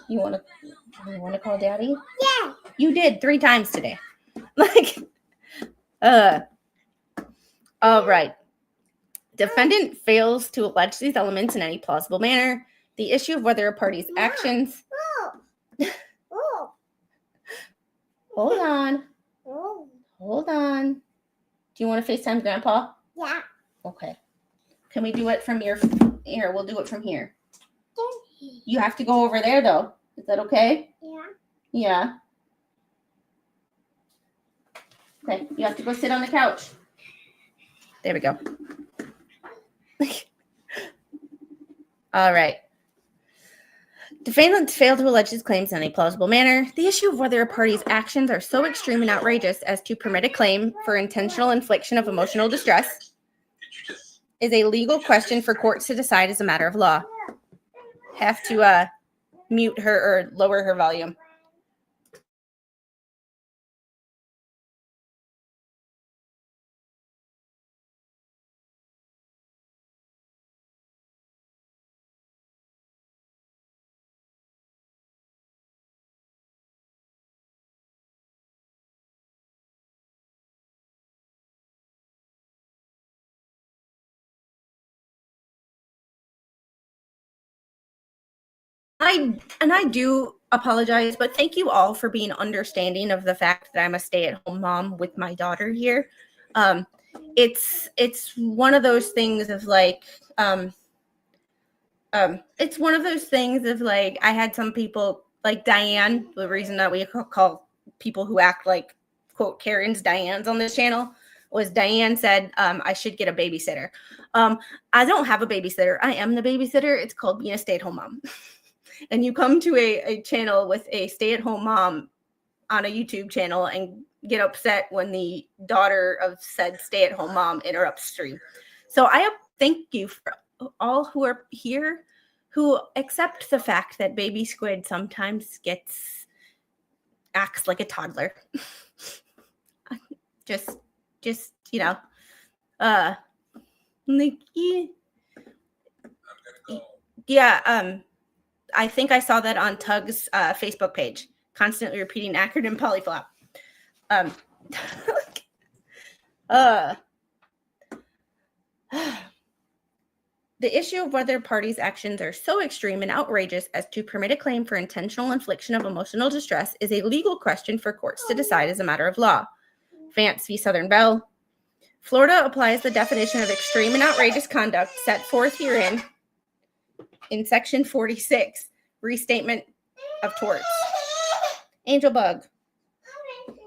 You want to call Daddy? Yeah. You did 3 times today. All right. Defendant fails to allege these elements in any plausible manner. The issue of whether a party's actions. Hold on. Do you want to FaceTime Grandpa? Yeah. Okay. Can we do it from here? We'll do it from here. You have to go over there, though. Is that okay? Yeah. Okay. You have to go sit on the couch. There we go. All right. Defendants fail to allege his claims in a plausible manner. The issue of whether a party's actions are so extreme and outrageous as to permit a claim for intentional infliction of emotional distress is a legal question for courts to decide as a matter of law. Have to mute her or lower her volume. I do apologize, but thank you all for being understanding of the fact that I'm a stay-at-home mom with my daughter here. It's one of those things of like, it's one of those things of like, I had some people like Diane, the reason that we call people who act like quote Karens Dianes on this channel was Diane said, I should get a babysitter. I don't have a babysitter. I am the babysitter. It's called being a stay-at-home mom. And you come to a channel with a stay-at-home mom on a YouTube channel and get upset when the daughter of said stay-at-home mom interrupts stream. So I thank you for all who are here who accept the fact that baby squid sometimes acts like a toddler. Just like, yeah, I think I saw that on Tug's Facebook page, constantly repeating acronym polyflop. The issue of whether parties' actions are so extreme and outrageous as to permit a claim for intentional infliction of emotional distress is a legal question for courts to decide as a matter of law. Vance v. Southern Bell. Florida applies the definition of extreme and outrageous conduct set forth herein in Section 46, Restatement of Torts. Angel Bug.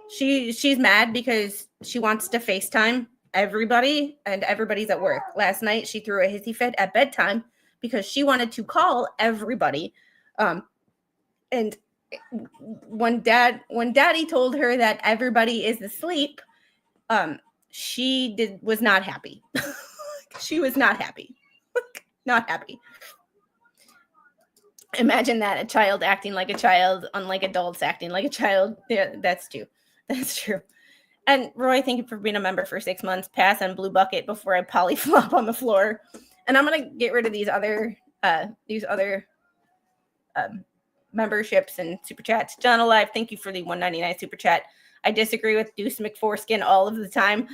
She's mad because she wants to FaceTime everybody, and everybody's at work. Last night, she threw a hissy fit at bedtime because she wanted to call everybody. And when Daddy told her that everybody is asleep, she was not happy. She was not happy. Not happy. Imagine that, a child acting like a child, unlike adults acting like a child. Yeah, that's true. That's true. And Roy, thank you for being a member for 6 months. Pass on Blue Bucket before I polyflop on the floor. And I'm gonna get rid of these other memberships and super chats. John Alive, thank you for the $1.99 super chat. I disagree with Deuce McForeskin all of the time.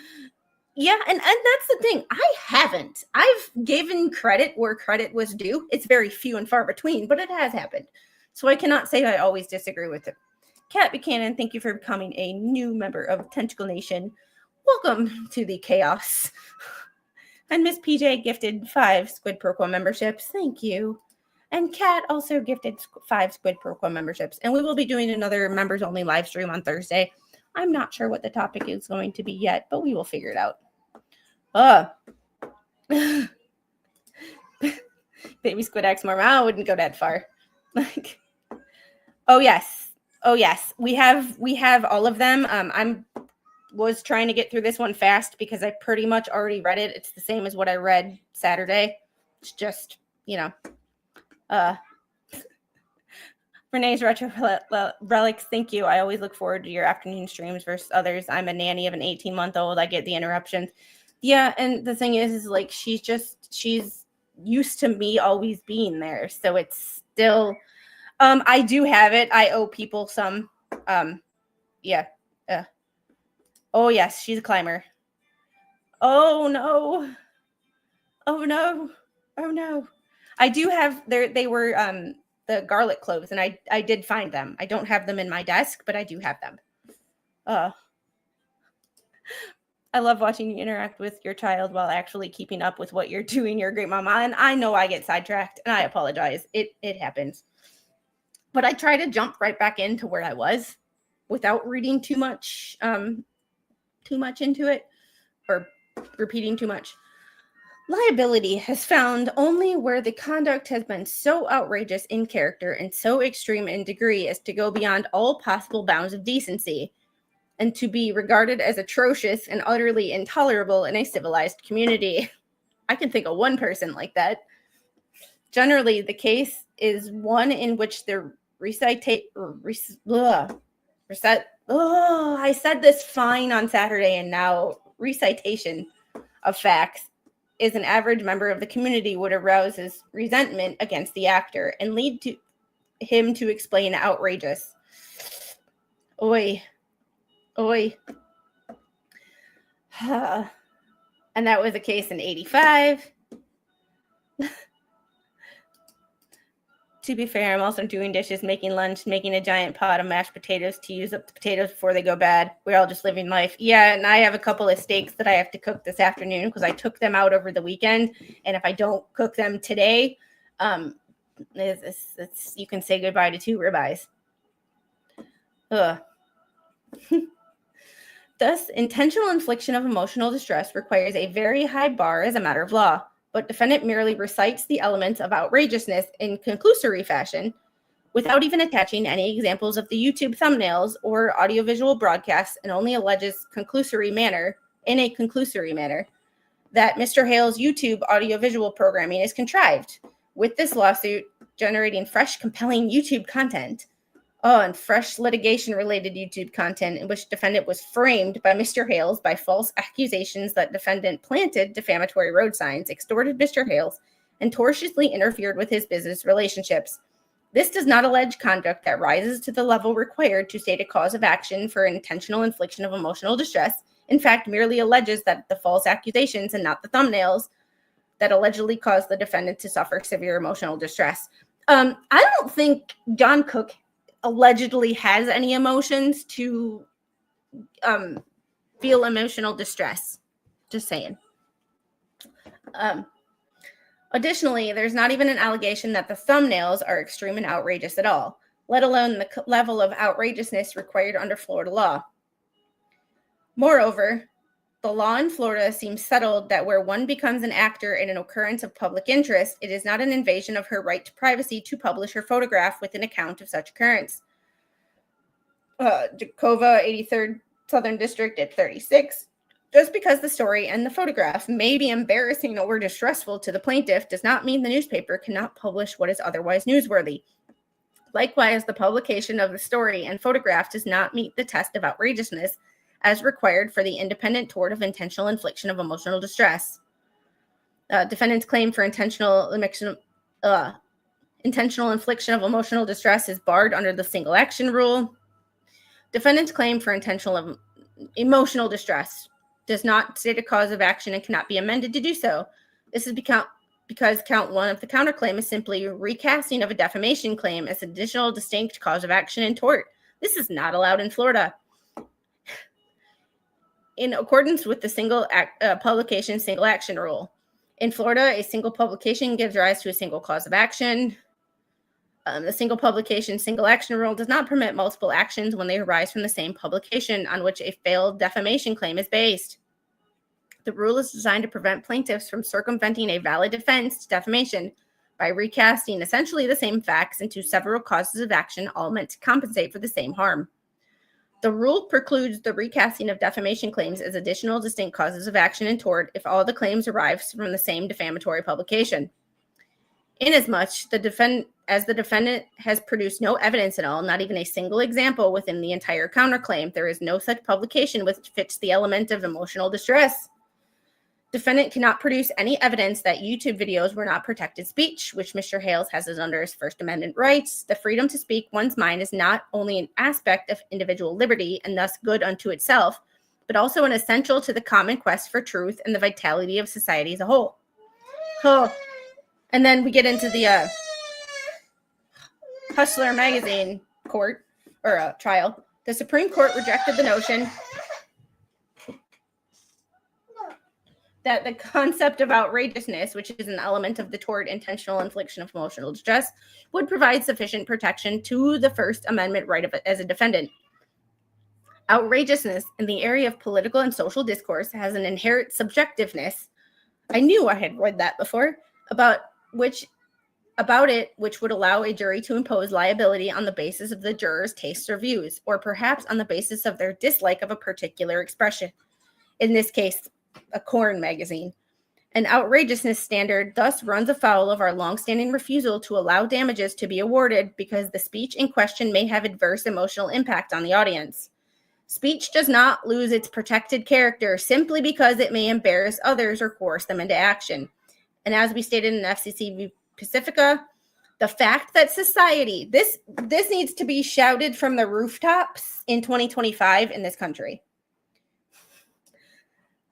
Yeah, and that's the thing. I haven't. I've given credit where credit was due. It's very few and far between, but it has happened. So I cannot say I always disagree with it. Kat Buchanan, thank you for becoming a new member of Tentacle Nation. Welcome to the chaos. And Miss PJ gifted 5 Squid Pro Quo memberships. Thank you. And Kat also gifted 5 Squid Pro Quo memberships. And we will be doing another members-only live stream on Thursday. I'm not sure what the topic is going to be yet, but we will figure it out. Baby Squid X more. I wouldn't go that far. Like, oh yes. We have all of them. I was trying to get through this one fast because I pretty much already read it. It's the same as what I read Saturday. It's just, Renee's Retro Relics, thank you. I always look forward to your afternoon streams versus others. I'm a nanny of an 18-month-old. I get the interruptions. Yeah, and the thing is like she's used to me always being there. So it's still, I do have it. I owe people some. Yeah. Oh, yes, she's a climber. Oh, no. Oh, no. Oh, no. I do have, they were the garlic cloves, and I did find them. I don't have them in my desk, but I do have them. I love watching you interact with your child while actually keeping up with what you're doing. You're a great mama, and I know I get sidetracked, and I apologize. It happens. But I try to jump right back into where I was without reading too much into it or repeating too much. Liability has found only where the conduct has been so outrageous in character and so extreme in degree as to go beyond all possible bounds of decency and to be regarded as atrocious and utterly intolerable in a civilized community. I can think of one person like that. Generally, the case is one in which the I said this fine on Saturday, and now recitation of facts is an average member of the community would arouse his resentment against the actor and lead to him to explain outrageous. Oi. And that was a case in 85. To be fair, I'm also doing dishes, making lunch, making a giant pot of mashed potatoes to use up the potatoes before they go bad. We're all just living life. Yeah, and I have a couple of steaks that I have to cook this afternoon because I took them out over the weekend. And if I don't cook them today, you can say goodbye to 2 ribeyes. Thus, intentional infliction of emotional distress requires a very high bar as a matter of law. But defendant merely recites the elements of outrageousness in conclusory fashion without even attaching any examples of the YouTube thumbnails or audiovisual broadcasts, and only alleges in a conclusory manner that Mr. Hale's YouTube audiovisual programming is contrived, with this lawsuit generating fresh, compelling YouTube content. Oh, and fresh litigation-related YouTube content in which defendant was framed by Mr. Hales by false accusations that defendant planted defamatory road signs, extorted Mr. Hales, and tortiously interfered with his business relationships. This does not allege conduct that rises to the level required to state a cause of action for intentional infliction of emotional distress. In fact, merely alleges that the false accusations and not the thumbnails that allegedly caused the defendant to suffer severe emotional distress. I don't think John Cook allegedly has any emotions to feel emotional distress. Just saying. Additionally, there's not even an allegation that the thumbnails are extreme and outrageous at all, let alone the level of outrageousness required under Florida law. Moreover, the law in Florida seems settled that where one becomes an actor in an occurrence of public interest, it is not an invasion of her right to privacy to publish her photograph with an account of such occurrence. Jakova, 83rd Southern District at 36. Just because the story and the photograph may be embarrassing or distressful to the plaintiff does not mean the newspaper cannot publish what is otherwise newsworthy. Likewise, the publication of the story and photograph does not meet the test of outrageousness as required for the independent tort of intentional infliction of emotional distress. Defendant's claim for intentional infliction of emotional distress is barred under the single action rule. Defendant's claim for intentional emotional distress does not state a cause of action and cannot be amended to do so. This is because count one of the counterclaim is simply recasting of a defamation claim as an additional distinct cause of action in tort. This is not allowed in Florida. In accordance with the publication single action rule. In Florida, a single publication gives rise to a single cause of action. The single publication single action rule does not permit multiple actions when they arise from the same publication on which a failed defamation claim is based. The rule is designed to prevent plaintiffs from circumventing a valid defense to defamation by recasting essentially the same facts into several causes of action, all meant to compensate for the same harm. The rule precludes the recasting of defamation claims as additional distinct causes of action in tort if all the claims arise from the same defamatory publication. Inasmuch as the defendant has produced no evidence at all, not even a single example within the entire counterclaim, there is no such publication which fits the element of emotional distress. Defendant cannot produce any evidence that YouTube videos were not protected speech, which Mr. Hales has as under his First Amendment rights. The freedom to speak one's mind is not only an aspect of individual liberty and thus good unto itself, but also an essential to the common quest for truth and the vitality of society as a whole. And then we get into the Hustler magazine court or trial. The Supreme Court rejected the notion that the concept of outrageousness, which is an element of the tort intentional infliction of emotional distress, would provide sufficient protection to the First Amendment right of it as a defendant. Outrageousness in the area of political and social discourse has an inherent subjectiveness. I knew I had read that before, about it, which would allow a jury to impose liability on the basis of the jurors' tastes or views, or perhaps on the basis of their dislike of a particular expression. In this case, a corn magazine. An outrageousness standard thus runs afoul of our longstanding refusal to allow damages to be awarded because the speech in question may have adverse emotional impact on the audience. Speech does not lose its protected character simply because it may embarrass others or coerce them into action. And as we stated in FCC v. Pacifica, the fact that society, this needs to be shouted from the rooftops in 2025 in this country.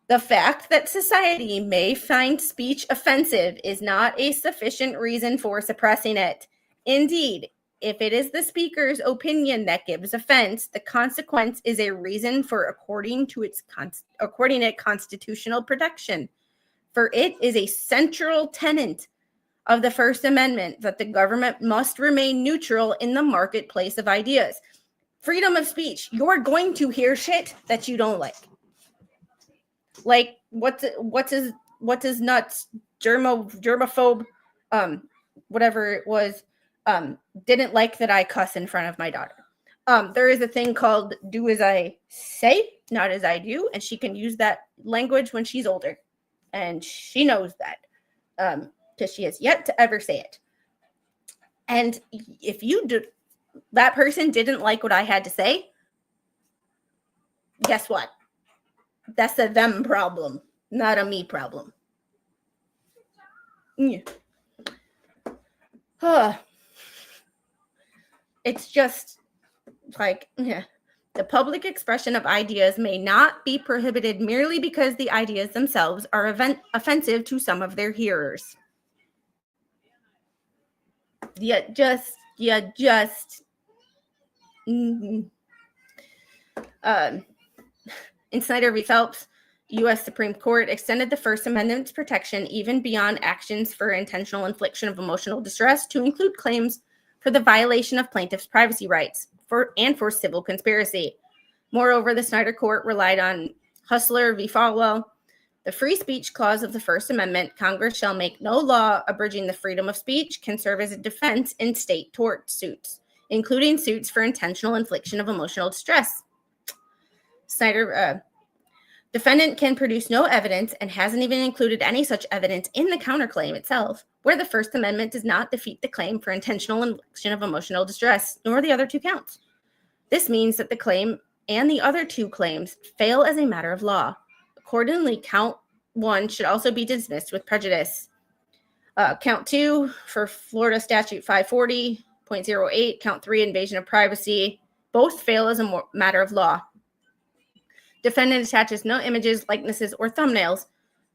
The fact that society may find speech offensive is not a sufficient reason for suppressing it. Indeed, if it is the speaker's opinion that gives offense, the consequence is a reason for according it constitutional protection. For it is a central tenet of the First Amendment that the government must remain neutral in the marketplace of ideas. Freedom of speech. You're going to hear shit that you don't like. Like what's his nuts, germaphobe, whatever it was, didn't like that I cuss in front of my daughter. There is a thing called do as I say, not as I do, and she can use that language when she's older, and she knows that because she has yet to ever say it. And if you that person didn't like what I had to say, guess what? That's a them problem, not a me problem. Yeah. It's just like, yeah. The public expression of ideas may not be prohibited merely because the ideas themselves are offensive to some of their hearers. In Snyder v. Phelps, U.S. Supreme Court extended the First Amendment's protection even beyond actions for intentional infliction of emotional distress to include claims for the violation of plaintiffs' privacy rights for civil conspiracy. Moreover, the Snyder Court relied on Hustler v. Falwell. The free speech clause of the First Amendment, Congress shall make no law abridging the freedom of speech, can serve as a defense in state tort suits, including suits for intentional infliction of emotional distress. Snyder, defendant can produce no evidence and hasn't even included any such evidence in the counterclaim itself, where the First Amendment does not defeat the claim for intentional infliction of emotional distress, nor the other two counts. This means that the claim and the other two claims fail as a matter of law. Accordingly, count 1 should also be dismissed with prejudice. Count 2 for Florida Statute 540.08, count 3 invasion of privacy, both fail as a matter of law. Defendant attaches no images, likenesses, or thumbnails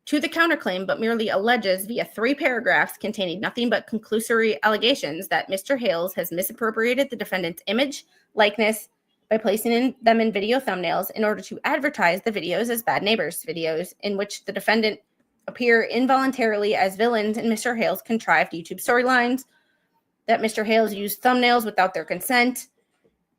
to the counterclaim, but merely alleges via 3 paragraphs containing nothing but conclusory allegations that Mr. Hales has misappropriated the defendant's image, likeness, by placing them in video thumbnails in order to advertise the videos as Bad Neighbors videos, in which the defendant appear involuntarily as villains in Mr. Hale's contrived YouTube storylines, that Mr. Hales used thumbnails without their consent,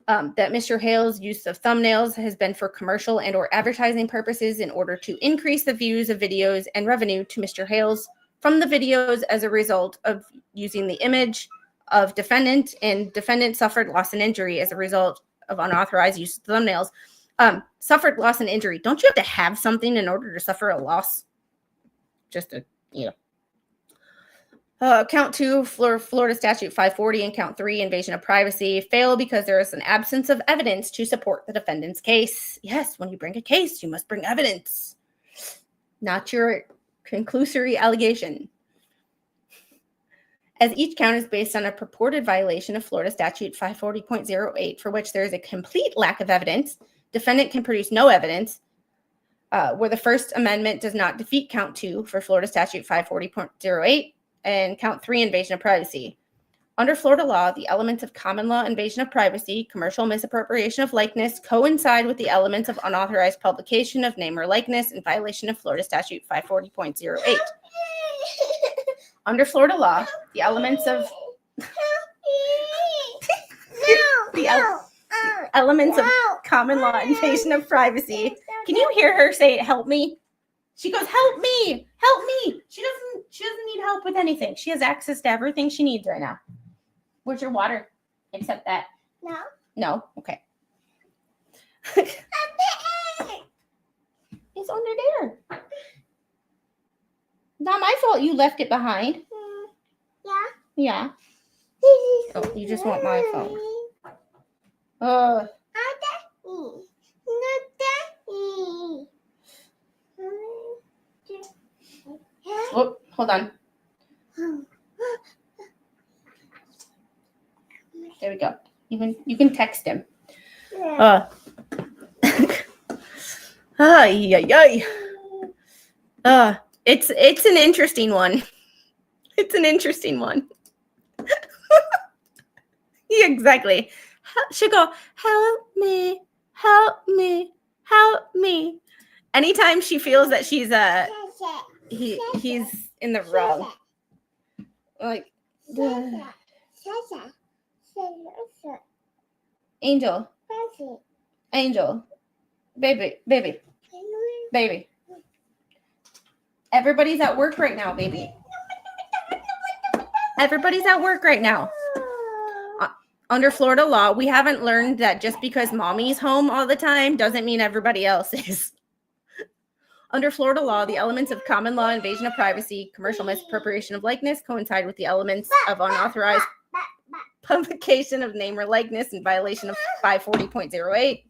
that Mr. Hale's use of thumbnails has been for commercial and or advertising purposes in order to increase the views of videos and revenue to Mr. Hales from the videos as a result of using the image of defendant, and defendant suffered loss and injury as a result of unauthorized use of thumbnails. Suffered loss and injury. Don't you have to have something in order to suffer a loss? Just to, count 2, Florida Statute 540, and count 3, invasion of privacy, fail because there is an absence of evidence to support the defendant's case. Yes, when you bring a case, you must bring evidence, not your conclusory allegation. As each count is based on a purported violation of Florida Statute 540.08, for which there is a complete lack of evidence, defendant can produce no evidence, where the First Amendment does not defeat count 2 for Florida Statute 540.08 and count 3, invasion of privacy. Under Florida law, the elements of common law invasion of privacy, commercial misappropriation of likeness coincide with the elements of unauthorized publication of name or likeness in violation of Florida Statute 540.08. Under Florida law, the elements of elements of common law invasion of privacy. Can you hear her say, "Help me"? She goes, "Help me, help me." She doesn't need help with anything. She has access to everything she needs right now. Where's your water? Except that. No? Okay. It's under there. Not my fault you left it behind. Yeah. Oh, you just want my phone. Oh, hold on. There we go. You can text him. It's an interesting one. It's an interesting one. Yeah, exactly. She'll go, "Help me, help me, help me." Anytime she feels that she's he's in the wrong. Like, Angel. Baby. Everybody's at work right now, baby. Everybody's at work right now. Under Florida law, we haven't learned that just because mommy's home all the time doesn't mean everybody else is. Under Florida law, the elements of common law invasion of privacy, commercial misappropriation of likeness coincide with the elements of unauthorized publication of name or likeness in violation of 540.08.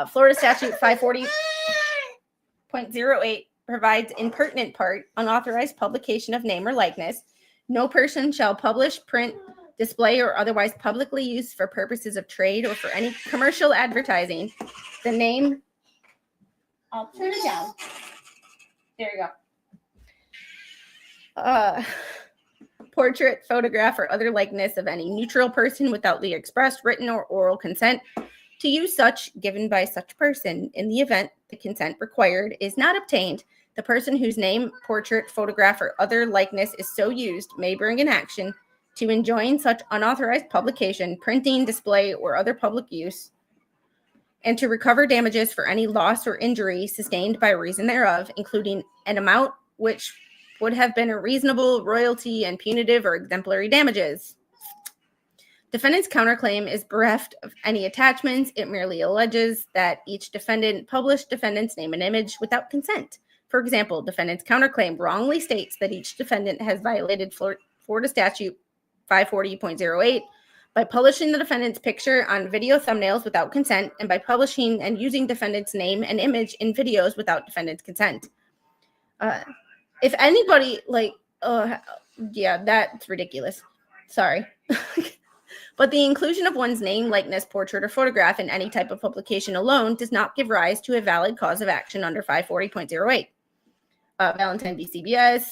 Florida statute 540.08 provides in pertinent part unauthorized publication of name or likeness. No person shall publish, print, display, or otherwise publicly use for purposes of trade or for any commercial advertising the name. I'll turn it down. There you go. Portrait, photograph, or other likeness of any neutral person without the express written or oral consent to use such given by such person. In the event the consent required is not obtained, the person whose name, portrait, photograph, or other likeness is so used may bring an action to enjoin such unauthorized publication, printing, display, or other public use, and to recover damages for any loss or injury sustained by reason thereof, including an amount which would have been a reasonable royalty and punitive or exemplary damages. Defendant's counterclaim is bereft of any attachments. It merely alleges that each defendant published defendant's name and image without consent. For example, defendant's counterclaim wrongly states that each defendant has violated Florida statute 540.08 by publishing the defendant's picture on video thumbnails without consent and by publishing and using defendant's name and image in videos without defendant's consent. If anybody, yeah, that's ridiculous. Sorry. But the inclusion of one's name, likeness, portrait, or photograph in any type of publication alone does not give rise to a valid cause of action under 540.08. Valentine v. CBS.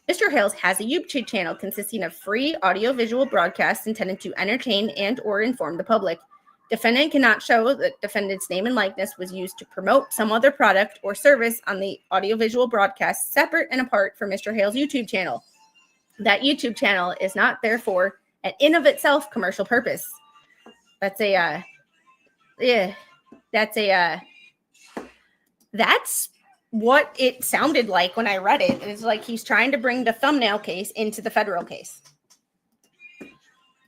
Mr. Hales has a YouTube channel consisting of free audio-visual broadcasts intended to entertain and or inform the public. Defendant cannot show that defendant's name and likeness was used to promote some other product or service on the audio-visual broadcast separate and apart from Mr. Hale's YouTube channel. That YouTube channel is not, therefore, an in of itself commercial purpose. That's what it sounded like when I read it. It's like he's trying to bring the thumbnail case into the federal case.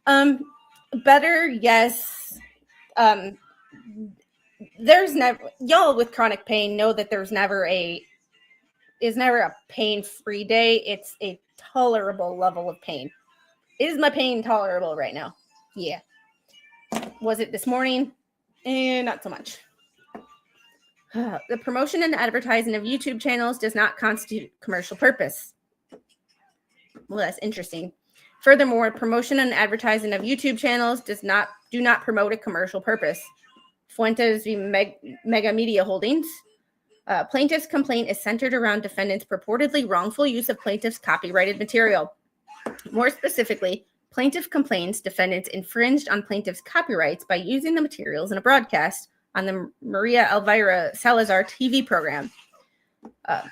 Better, yes. There's never, y'all with chronic pain know that there's never a pain-free day. It's a tolerable level of pain. Is my pain tolerable right now? Yeah. Was it this morning? Not so much. The promotion and advertising of YouTube channels does not constitute commercial purpose. Well, that's interesting. Furthermore, promotion and advertising of YouTube channels do not promote a commercial purpose. Fuentes v. Mega Media Holdings. Plaintiff's complaint is centered around defendant's purportedly wrongful use of plaintiff's copyrighted material. More specifically, plaintiff complains defendants infringed on plaintiff's copyrights by using the materials in a broadcast on the Maria Elvira Salazar TV program.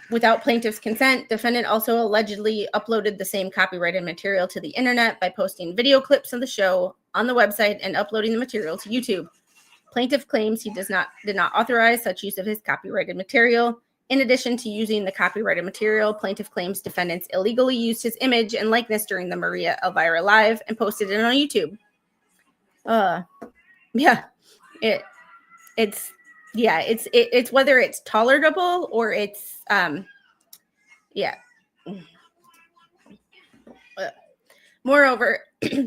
Without plaintiff's consent, defendant also allegedly uploaded the same copyrighted material to the internet by posting video clips of the show on the website and uploading the material to YouTube. Plaintiff claims he did not authorize such use of his copyrighted material. In addition to using the copyrighted material, plaintiff claims defendants illegally used his image and likeness during the Maria Elvira Live and posted it on YouTube. It's whether it's tolerable or it's Moreover,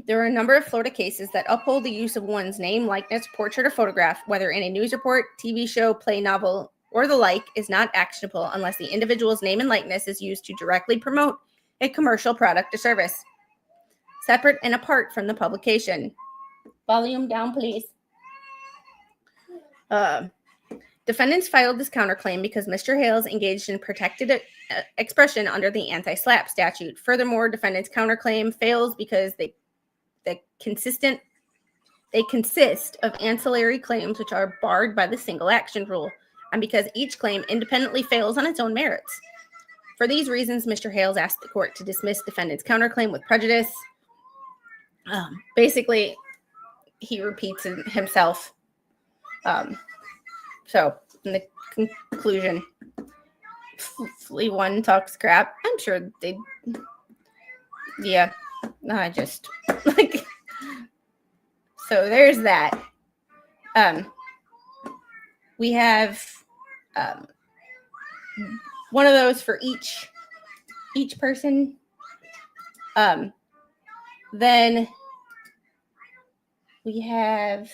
there are a number of Florida cases that uphold the use of one's name, likeness, portrait, or photograph, whether in a news report, TV show, play, novel, or the like, is not actionable unless the individual's name and likeness is used to directly promote a commercial product or service, separate and apart from the publication. Volume down, please. Defendants filed this counterclaim because Mr. Hales engaged in protected expression under the anti-SLAPP statute. Furthermore, defendants' counterclaim fails because they consist of ancillary claims which are barred by the single action rule, and because each claim independently fails on its own merits. For these reasons, Mr. Hales asked the court to dismiss defendant's counterclaim with prejudice. Basically, he repeats himself. So, in the conclusion, Flea One talks crap. I'm sure they, I just, so there's that. We have one of those for each person. Then we have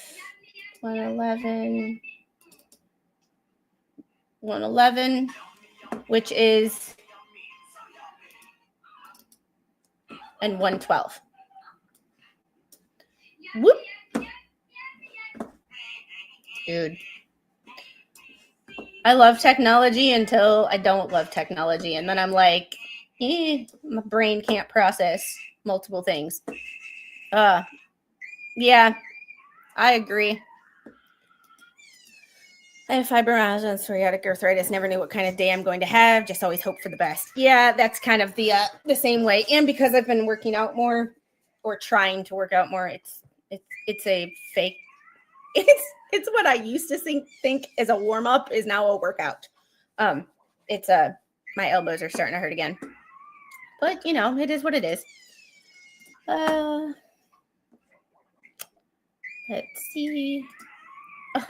111, which is, and 112. Whoop. Dude. I love technology until I don't love technology. And then I'm like, my brain can't process multiple things. Yeah, I agree. I have fibromyalgia and psoriatic arthritis. Never knew what kind of day I'm going to have. Just always hope for the best. Yeah, that's kind of the same way. And because I've been working out more, or trying to work out more, it's a fake. It's what I used to think as a warm up is now a workout. It's my elbows are starting to hurt again, but you know, it is what it is. Let's see. Oh.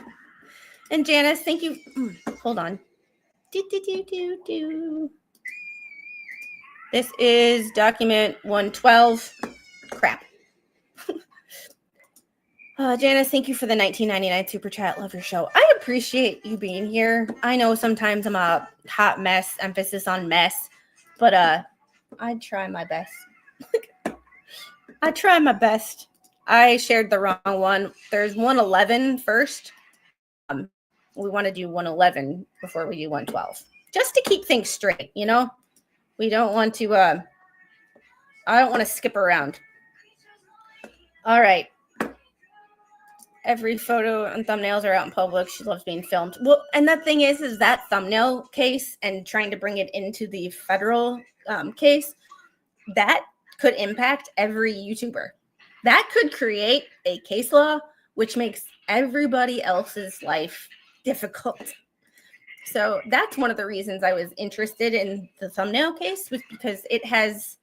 And Janice, thank you. Hold on. This is document 112. Crap. Janice, thank you for the $19.99 super chat. Love your show. I appreciate you being here. I know sometimes I'm a hot mess, emphasis on mess, but I try my best. I try my best. I shared the wrong one. There's 111 first. We want to do 111 before we do 112, just to keep things straight. You know, we don't want to. I don't want to skip around. All right. Every photo and thumbnails are out in public. She loves being filmed. Well, and the thing is that thumbnail case and trying to bring it into the federal case, that could impact every YouTuber. That could create a case law, which makes everybody else's life difficult. So that's one of the reasons I was interested in the thumbnail case, was because it has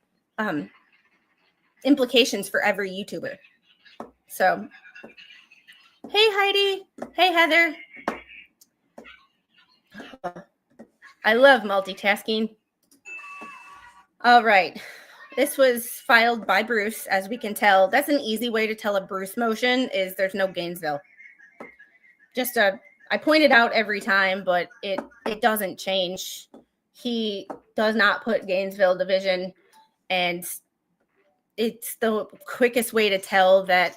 implications for every YouTuber. So, hey, Heidi. Hey, Heather. I love multitasking. All right. This was filed by Bruce, as we can tell. That's an easy way to tell a Bruce motion is there's no Gainesville. Just I point it out every time, but it doesn't change. He does not put Gainesville division, and it's the quickest way to tell that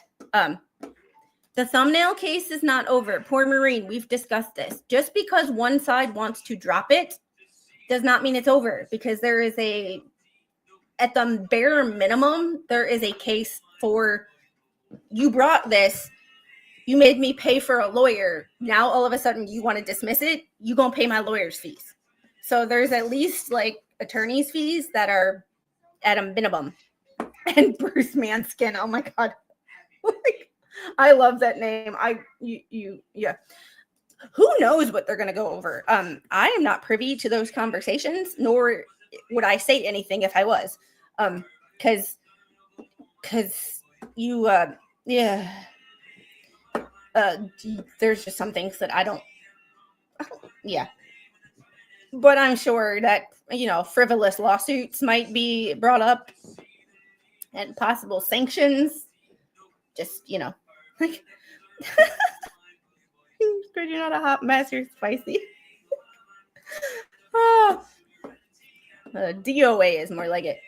the thumbnail case is not over. Poor Maureen, we've discussed this. Just because one side wants to drop it does not mean it's over, because there is at the bare minimum, there is a case for, you brought this, you made me pay for a lawyer. Now all of a sudden you want to dismiss it. You gonna pay my lawyer's fees. So there's at least like attorney's fees that are at a minimum. And Bruce Manskin, oh my God. I love that name. Yeah. Who knows what they're gonna go over? I am not privy to those conversations, nor would I say anything if I was. Cause you there's just some things that I don't, yeah. But I'm sure that, you know, frivolous lawsuits might be brought up and possible sanctions. Just, you know, like, you're not a hot mess, you're spicy. DOA is more like it.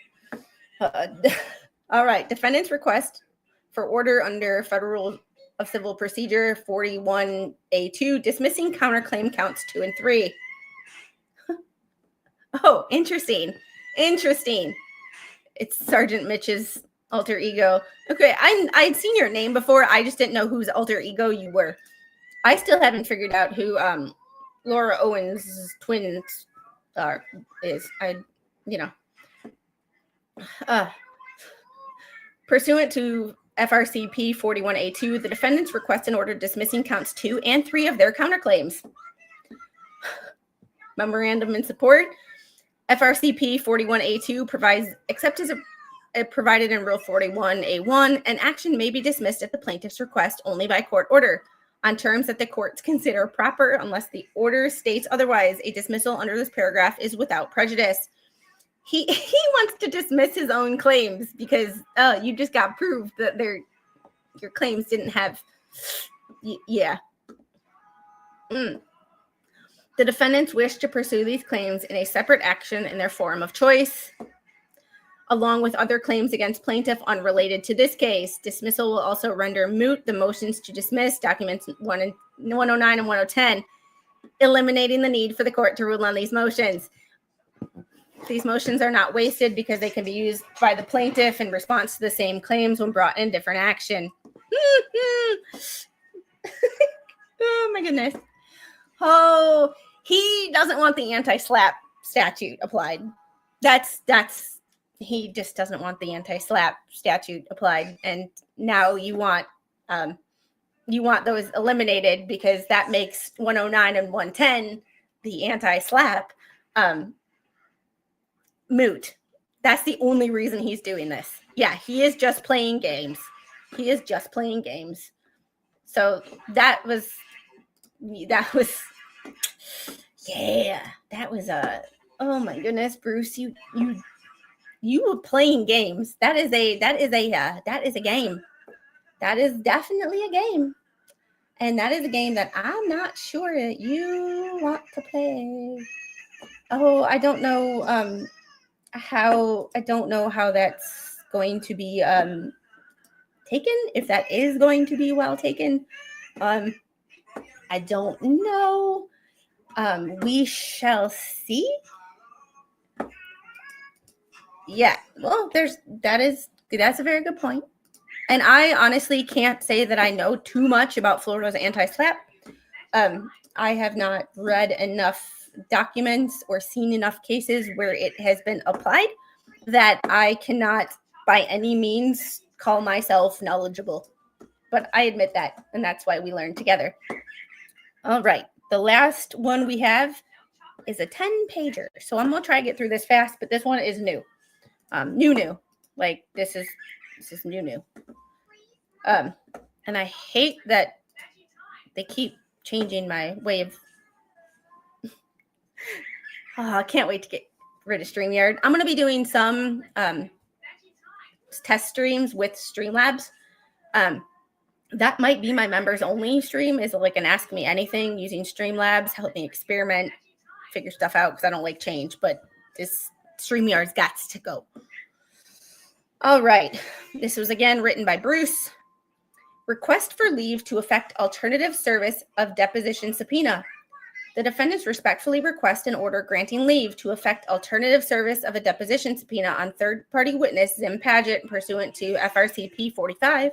All right. Defendant's request for order under Federal of Civil Procedure 41A2, dismissing counterclaim counts 2 and 3. Oh, interesting. It's Sergeant Mitch's alter ego. Okay, I'd seen your name before. I just didn't know whose alter ego you were. I still haven't figured out who Laura Owens' twins is. Pursuant to FRCP 41A2, the defendants request an order dismissing counts 2 and 3 of their counterclaims. Memorandum in support. FRCP 41A2 provides, except as provided in Rule 41A1, an action may be dismissed at the plaintiff's request only by court order on terms that the courts consider proper unless the order states otherwise. A dismissal under this paragraph is without prejudice. he wants to dismiss his own claims because you just got proved that your claims didn't have yeah. The defendants wish to pursue these claims in a separate action in their forum of choice, along with other claims against plaintiff unrelated to this case. Dismissal will also render moot the motions to dismiss documents 109 and 110, eliminating the need for the court to rule on these motions. These motions are not wasted because they can be used by the plaintiff in response to the same claims when brought in different action. Oh my goodness. Oh, he doesn't want the anti-slap statute applied. He just doesn't want the anti-slap statute applied. And now you want those eliminated because that makes 109 and 110, the anti-slap, moot. That's the only reason he's doing this. Yeah, he is just playing games. So that was oh my goodness, Bruce, you were playing games. That is a game. That is definitely a game. And that is a game that I'm not sure that you want to play. Oh, I don't know how that's going to be taken, if that is going to be well taken. I don't know. We shall see. Yeah, well, that's a very good point. And I honestly can't say that I know too much about Florida's anti-slap. I have not read enough documents or seen enough cases where it has been applied that I cannot by any means call myself knowledgeable. But I admit that, and that's why we learn together. All right, the last one we have is a 10-pager. So I'm going to try to get through this fast, but this one is new. New. Like, this is new. And I hate that they keep changing my way of... I can't wait to get rid of StreamYard. I'm going to be doing some test streams with Streamlabs. That might be my members only stream, is like an Ask Me Anything using Streamlabs, help me experiment, figure stuff out because I don't like change, but this StreamYard's got to go. All right. This was again written by Bruce. Request for leave to effect alternative service of deposition subpoena. The defendants respectfully request an order granting leave to effect alternative service of a deposition subpoena on third-party witness Zim Paget pursuant to FRCP 45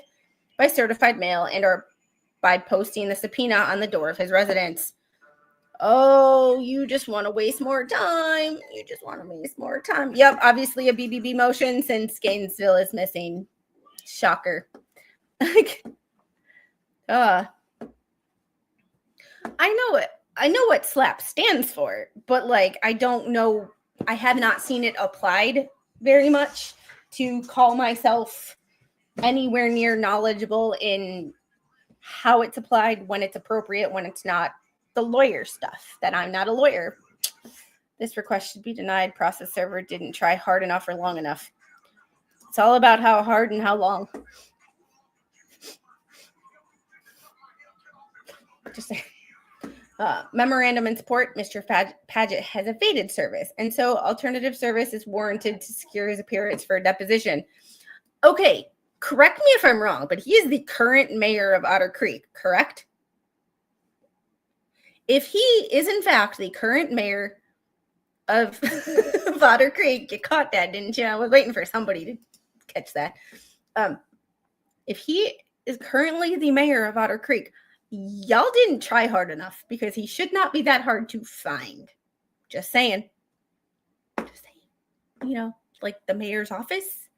by certified mail and or by posting the subpoena on the door of his residence. Oh, you just want to waste more time. Yep, obviously a BBB motion since Gainesville is missing. Shocker. I know what SLAP stands for, but like I don't know. I have not seen it applied very much to call myself anywhere near knowledgeable in how it's applied, when it's appropriate, when it's not. The lawyer stuff, that I'm not a lawyer. This request should be denied. Process server didn't try hard enough or long enough. It's all about how hard and how long. Just saying. Memorandum in support, Mr. Paget has evaded service, and so alternative service is warranted to secure his appearance for a deposition. Okay, correct me if I'm wrong, but he is the current mayor of Otter Creek, correct? If he is in fact the current mayor of Otter Creek, you caught that, didn't you? I was waiting for somebody to catch that. If he is currently the mayor of Otter Creek, y'all didn't try hard enough because he should not be that hard to find. Just saying. You know, like the mayor's office.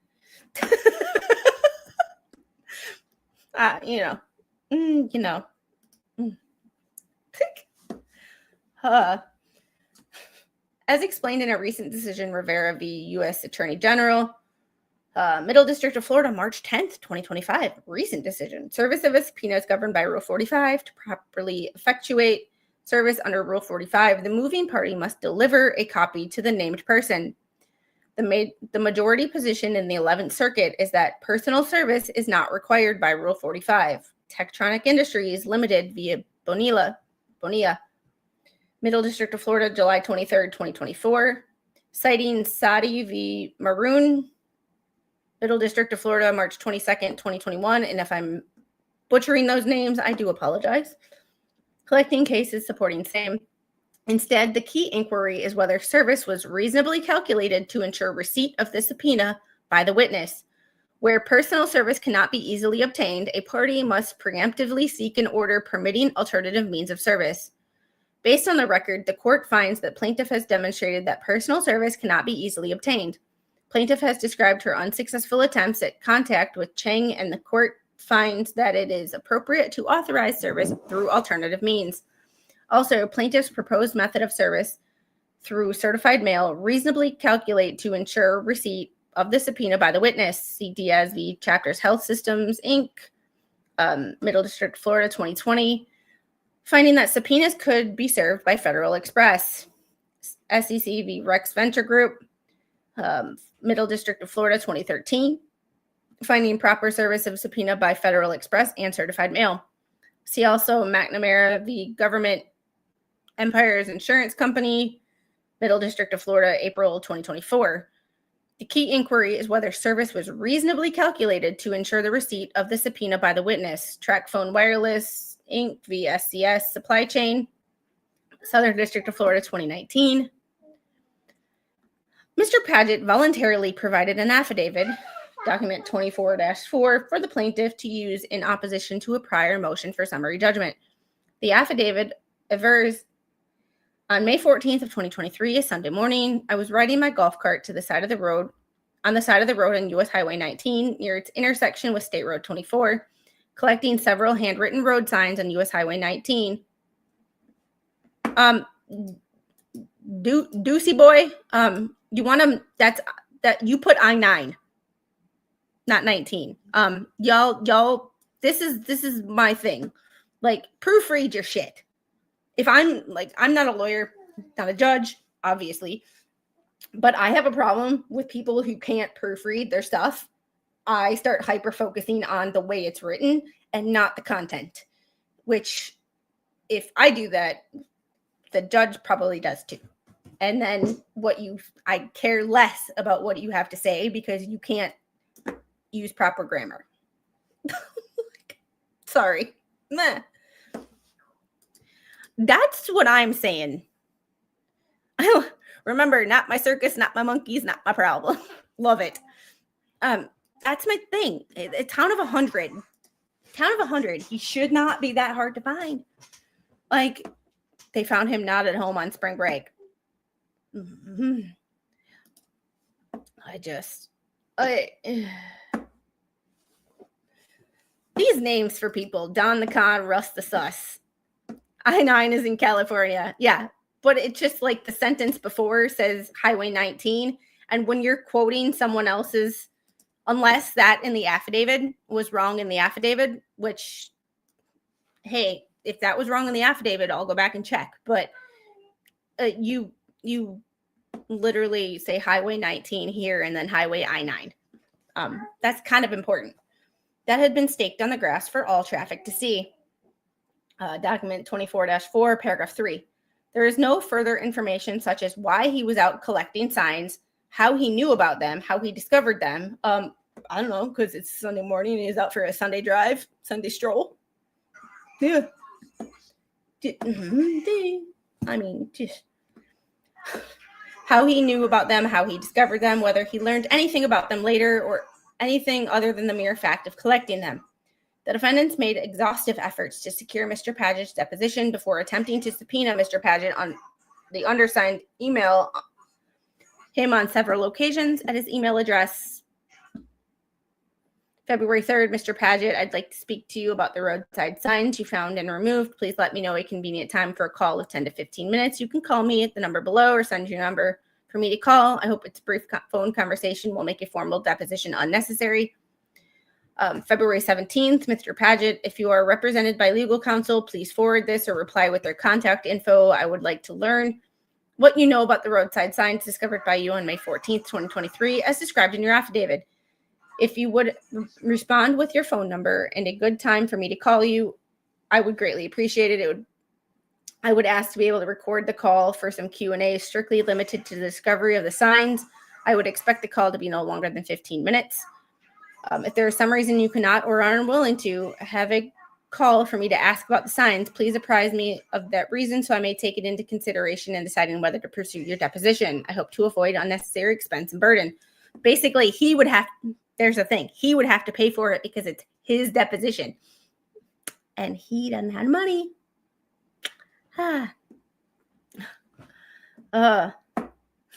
As explained in a recent decision, Rivera v. U.S. Attorney General, Middle District of Florida, March 10th, 2025. Recent decision. Service of a subpoena is governed by Rule 45. To properly effectuate service under Rule 45, the moving party must deliver a copy to the named person. The majority position in the 11th Circuit is that personal service is not required by Rule 45. Tektronic Industries Limited via Bonilla, Middle District of Florida, July 23rd, 2024. Citing Sadi v. Maroon, Middle District of Florida, March 22nd, 2021. And if I'm butchering those names, I do apologize. Collecting cases supporting same. Instead, the key inquiry is whether service was reasonably calculated to ensure receipt of the subpoena by the witness. Where personal service cannot be easily obtained, a party must preemptively seek an order permitting alternative means of service. Based on the record, the court finds that plaintiff has demonstrated that personal service cannot be easily obtained. Plaintiff has described her unsuccessful attempts at contact with Cheng, and the court finds that it is appropriate to authorize service through alternative means. Also, plaintiff's proposed method of service through certified mail reasonably calculate to ensure receipt of the subpoena by the witness. See Diaz v. Chapters Health Systems, Inc., Middle District, Florida, 2020, finding that subpoenas could be served by Federal Express. SEC v. Rex Venture Group, Middle District of Florida, 2013, finding proper service of subpoena by Federal Express and certified mail. See also McNamara v. Government Empires Insurance Company, Middle District of Florida, April 2024. The key inquiry is whether service was reasonably calculated to ensure the receipt of the subpoena by the witness. TracFone Wireless, Inc. v. SCS Supply Chain, Southern District of Florida, 2019. Mr. Paget voluntarily provided an affidavit, document 24-4, for the plaintiff to use in opposition to a prior motion for summary judgment. The affidavit avers, on May 14th of 2023, a Sunday morning, I was riding my golf cart on the side of the road on U.S. Highway 19 near its intersection with State Road 24, collecting several handwritten road signs on U.S. Highway 19. Deucey boy, you want to, that you put I-9, not 19. Y'all, this is my thing. Like, proofread your shit. If I'm not a lawyer, not a judge, obviously, but I have a problem with people who can't proofread their stuff. I start hyper-focusing on the way it's written and not the content, which if I do that, the judge probably does too. And then I care less about what you have to say because you can't use proper grammar. Sorry. Meh. That's what I'm saying. Remember, not my circus, not my monkeys, not my problem. Love it. That's my thing. A town of 100. Town of 100. He should not be that hard to find. Like, they found him not at home on spring break. Mm-hmm. These names for people: Don the Con, Russ the Sus. I-9 is in California. Yeah, but it's just like the sentence before says Highway 19. And when you're quoting someone else's, unless that in the affidavit was wrong in the affidavit, which, hey, if that was wrong in the affidavit, I'll go back and check. But you literally say Highway 19 here and then Highway I-9. That's kind of important. That had been staked on the grass for all traffic to see. Document 24-4, paragraph 3. There is no further information such as why he was out collecting signs, how he knew about them, how he discovered them. I don't know, because it's Sunday morning and he's out for a Sunday drive, Sunday stroll. Yeah. I mean, just how he knew about them, how he discovered them, whether he learned anything about them later or anything other than the mere fact of collecting them. The defendants made exhaustive efforts to secure Mr. Paget's deposition before attempting to subpoena Mr. Paget on the undersigned email him on several occasions at his email address. February 3rd, Mr. Paget, I'd like to speak to you about the roadside signs you found and removed. Please let me know a convenient time for a call of 10 to 15 minutes. You can call me at the number below or send your number for me to call. I hope it's a brief phone conversation will make a formal deposition unnecessary. February 17th, Mr. Paget, if you are represented by legal counsel, please forward this or reply with their contact info. I would like to learn what you know about the roadside signs discovered by you on May 14th, 2023, as described in your affidavit. If you would respond with your phone number and a good time for me to call you, I would greatly appreciate it. I would ask to be able to record the call for some Q&A strictly limited to the discovery of the signs. I would expect the call to be no longer than 15 minutes. If there is some reason you cannot or are unwilling to have a call for me to ask about the signs, please apprise me of that reason so I may take it into consideration in deciding whether to pursue your deposition. I hope to avoid unnecessary expense and burden. Basically, he would have to pay for it because it's his deposition. And he doesn't have money.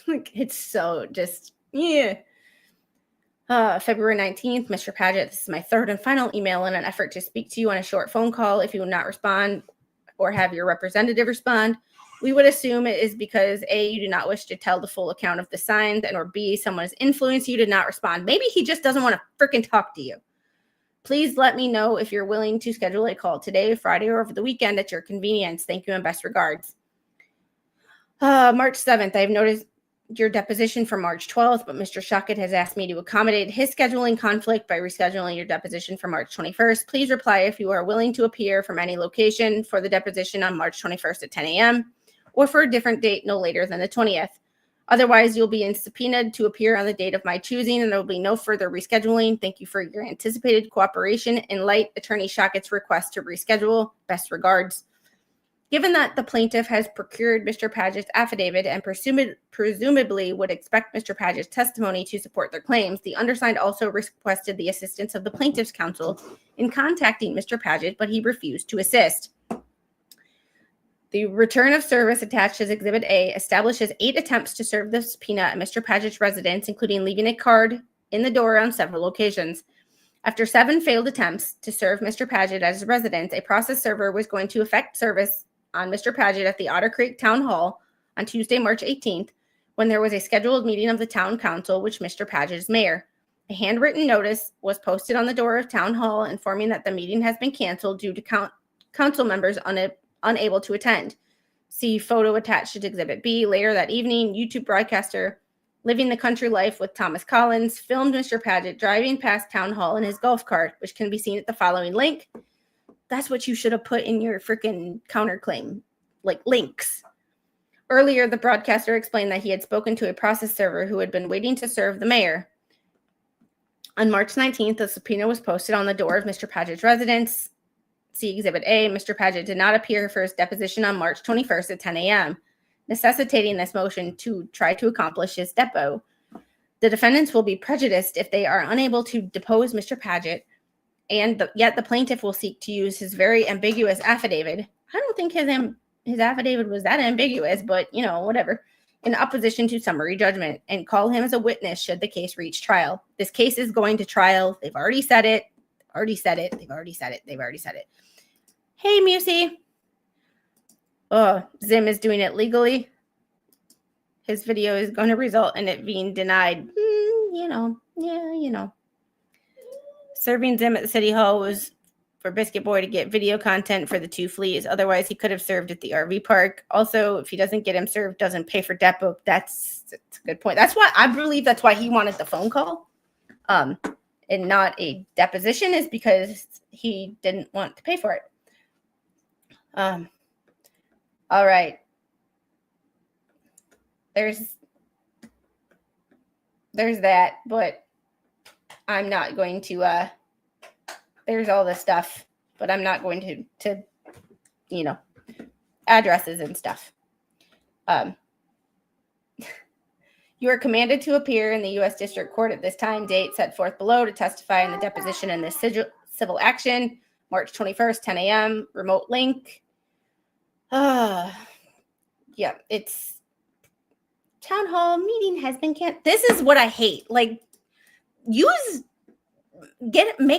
It's so just, yeah. February 19th, Mr. Paget, this is my third and final email in an effort to speak to you on a short phone call. If you will not respond or have your representative respond, we would assume it is because A, you do not wish to tell the full account of the signs, and or B, someone has influenced you to not respond. Maybe he just doesn't want to freaking talk to you. Please let me know if you're willing to schedule a call today, Friday, or over the weekend at your convenience. Thank you and best regards. March 7th, I have noticed your deposition for March 12th, but Mr. Shuckett has asked me to accommodate his scheduling conflict by rescheduling your deposition for March 21st. Please reply if you are willing to appear from any location for the deposition on March 21st at 10 a.m. or for a different date no later than the 20th. Otherwise, you'll be subpoenaed to appear on the date of my choosing, and there will be no further rescheduling. Thank you for your anticipated cooperation. In light, Attorney Shockett's request to reschedule. Best regards. Given that the plaintiff has procured Mr. Paget's affidavit and presumably would expect Mr. Paget's testimony to support their claims, the undersigned also requested the assistance of the plaintiff's counsel in contacting Mr. Paget, but he refused to assist. The return of service attached as Exhibit A establishes 8 attempts to serve the subpoena at Mr. Paget's residence, including leaving a card in the door on several occasions. After 7 failed attempts to serve Mr. Paget at his residence, a process server was going to effect service on Mr. Paget at the Otter Creek Town Hall on Tuesday, March 18th, when there was a scheduled meeting of the town council, which Mr. Paget is mayor. A handwritten notice was posted on the door of Town Hall informing that the meeting has been canceled due to council members unable to attend. See photo attached to Exhibit B. Later that evening, YouTube broadcaster Living the Country Life with Thomas Collins filmed Mr. Paget driving past Town Hall in his golf cart, which can be seen at the following link. That's what you should have put in your freaking counterclaim, like links. Earlier, the broadcaster explained that he had spoken to a process server who had been waiting to serve the mayor. On March 19th, a subpoena was posted on the door of Mr. Paget's residence. See Exhibit A. Mr. Paget did not appear for his deposition on March 21st at 10 a.m., necessitating this motion to try to accomplish his depo. The defendants will be prejudiced if they are unable to depose Mr. Paget, and yet the plaintiff will seek to use his very ambiguous affidavit. I don't think his affidavit was that ambiguous, but, whatever, in opposition to summary judgment, and call him as a witness should the case reach trial. This case is going to trial. They've already said it. Hey, Musey. Oh, Zim is doing it legally. His video is going to result in it being denied. Serving Zim at the City Hall was for Biscuit Boy to get video content for the 2 fleas. Otherwise, he could have served at the RV park. Also, if he doesn't get him served, doesn't pay for depo. That's a good point. That's why he wanted the phone call, and not a deposition, is because he didn't want to pay for it. All right. There's that, but I'm not going to, there's all this stuff, but I'm not going to addresses and stuff. You are commanded to appear in the U.S. District Court at this time, date set forth below to testify in the deposition in this civil action, March 21st, 10 a.m., remote link. Yeah, it's town hall meeting has been canceled. This is what I hate. Like, make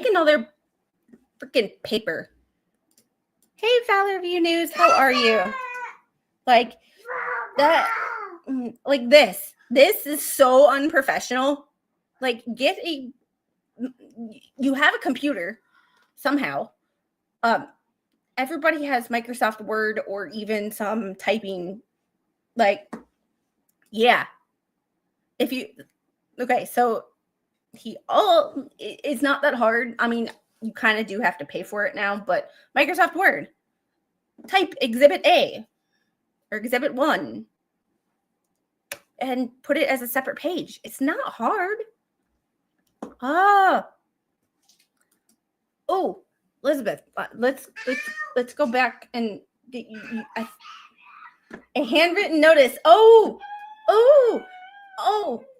another freaking paper. Hey, Valor View News, how are you? Like that, like this. This is so unprofessional. Like, you have a computer somehow. Everybody has Microsoft Word or even some typing. Like, Yeah. Okay, so it's not that hard. I mean, you kind of do have to pay for it now, but Microsoft Word, type Exhibit A or Exhibit 1 and put it as a separate page. It's not hard. Oh, Elizabeth, let's go back and get a handwritten notice.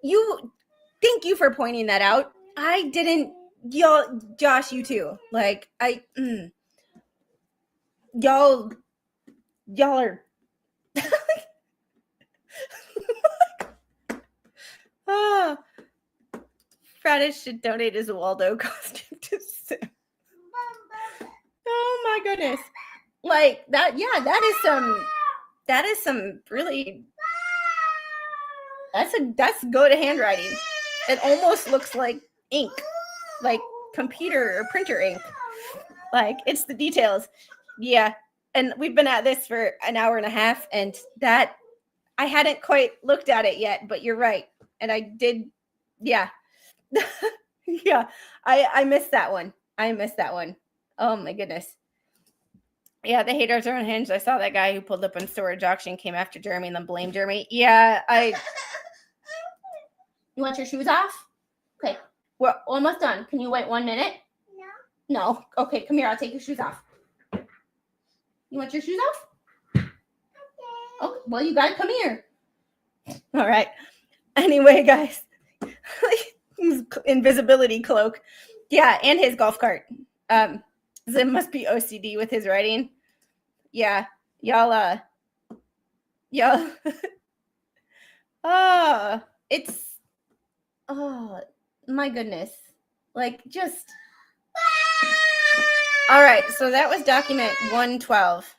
You. Thank you for pointing that out. I didn't. Y'all, Josh, you too. Like y'all are. Radish should donate his Waldo costume to Sim. Oh my goodness. Like that, yeah, that is some really, that's good handwriting. It almost looks like ink, like computer or printer ink. Like it's the details. Yeah. And we've been at this for an hour and a half, and that I hadn't quite looked at it yet, but you're right. And I did, yeah. Yeah. I missed that one. Oh my goodness. Yeah, the haters are unhinged. I saw that guy who pulled up on storage auction, came after Jeremy and then blamed Jeremy. Yeah, You want your shoes off? Okay, we're almost done. Can you wait 1 minute? No. Okay, come here. I'll take your shoes off. You want your shoes off? Okay, well, you gotta come here. All right. Anyway, guys, invisibility cloak. Yeah, and his golf cart. Zim must be OCD with his writing. Yeah, y'all. Oh my goodness. Like just. All right, so that was document 112.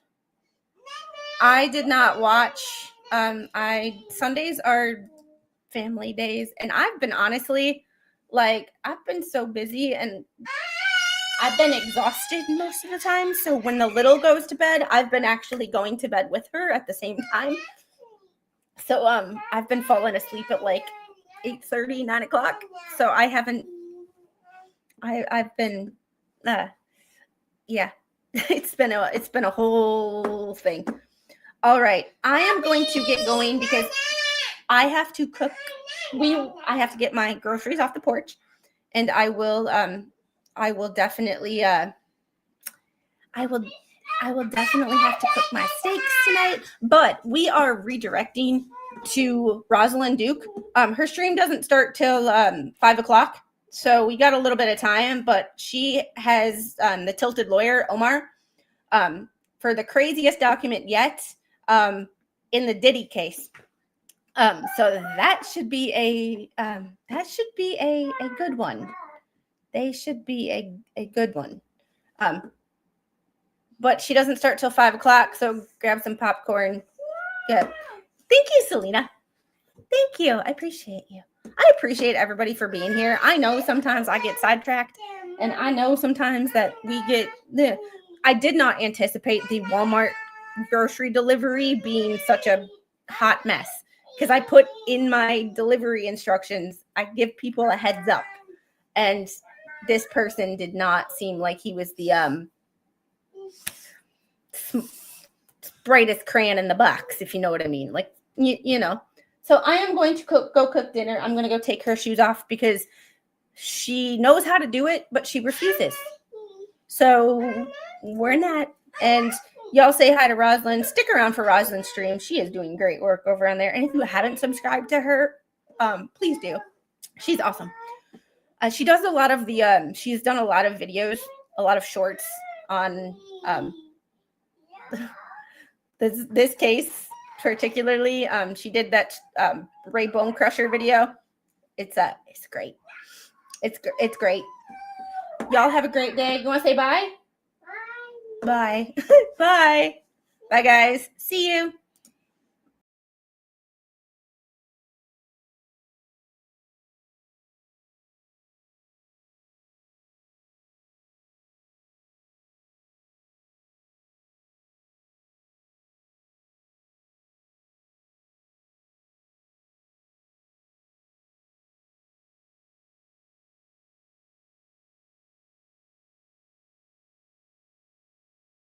I did not watch. Sundays are family days, and I've been honestly, like, I've been so busy and I've been exhausted most of the time. So when the little goes to bed, I've been actually going to bed with her at the same time. So I've been falling asleep at like 8:30, 9 o'clock. So I haven't. I've been. Yeah, it's been a whole thing. All right, I am going to get going because I have to cook. I have to get my groceries off the porch, and I will definitely I will definitely have to cook my steaks tonight. But we are redirecting to Rosalind Duke. Her stream doesn't start till 5 o'clock, so we got a little bit of time. But she has the Tilted Lawyer Omar for the craziest document yet in the Diddy case. So that should be a good one. They should be a good one. But she doesn't start till 5 o'clock, so grab some popcorn. Good. Thank you, Selena. Thank you. I appreciate you. I appreciate everybody for being here. I know sometimes I get sidetracked, and I know sometimes that we get I did not anticipate the Walmart grocery delivery being such a hot mess, because I put in my delivery instructions, I give people a heads up, and this person did not seem like he was the brightest crayon in the box, if you know what I mean. Like, you know. So I am going to go cook dinner. I'm going to go take her shoes off because she knows how to do it, but she refuses. So we're not. And y'all say hi to Rosalind. Stick around for Rosalind's stream. She is doing great work over on there. And if you haven't subscribed to her, please do. She's awesome. She does a lot of the, she's done a lot of videos, a lot of shorts on this case particularly. She did that Ray Bone Crusher video. It's great. It's great. Y'all have a great day. You want to say bye? Bye. Bye. Bye. Bye, guys. See you.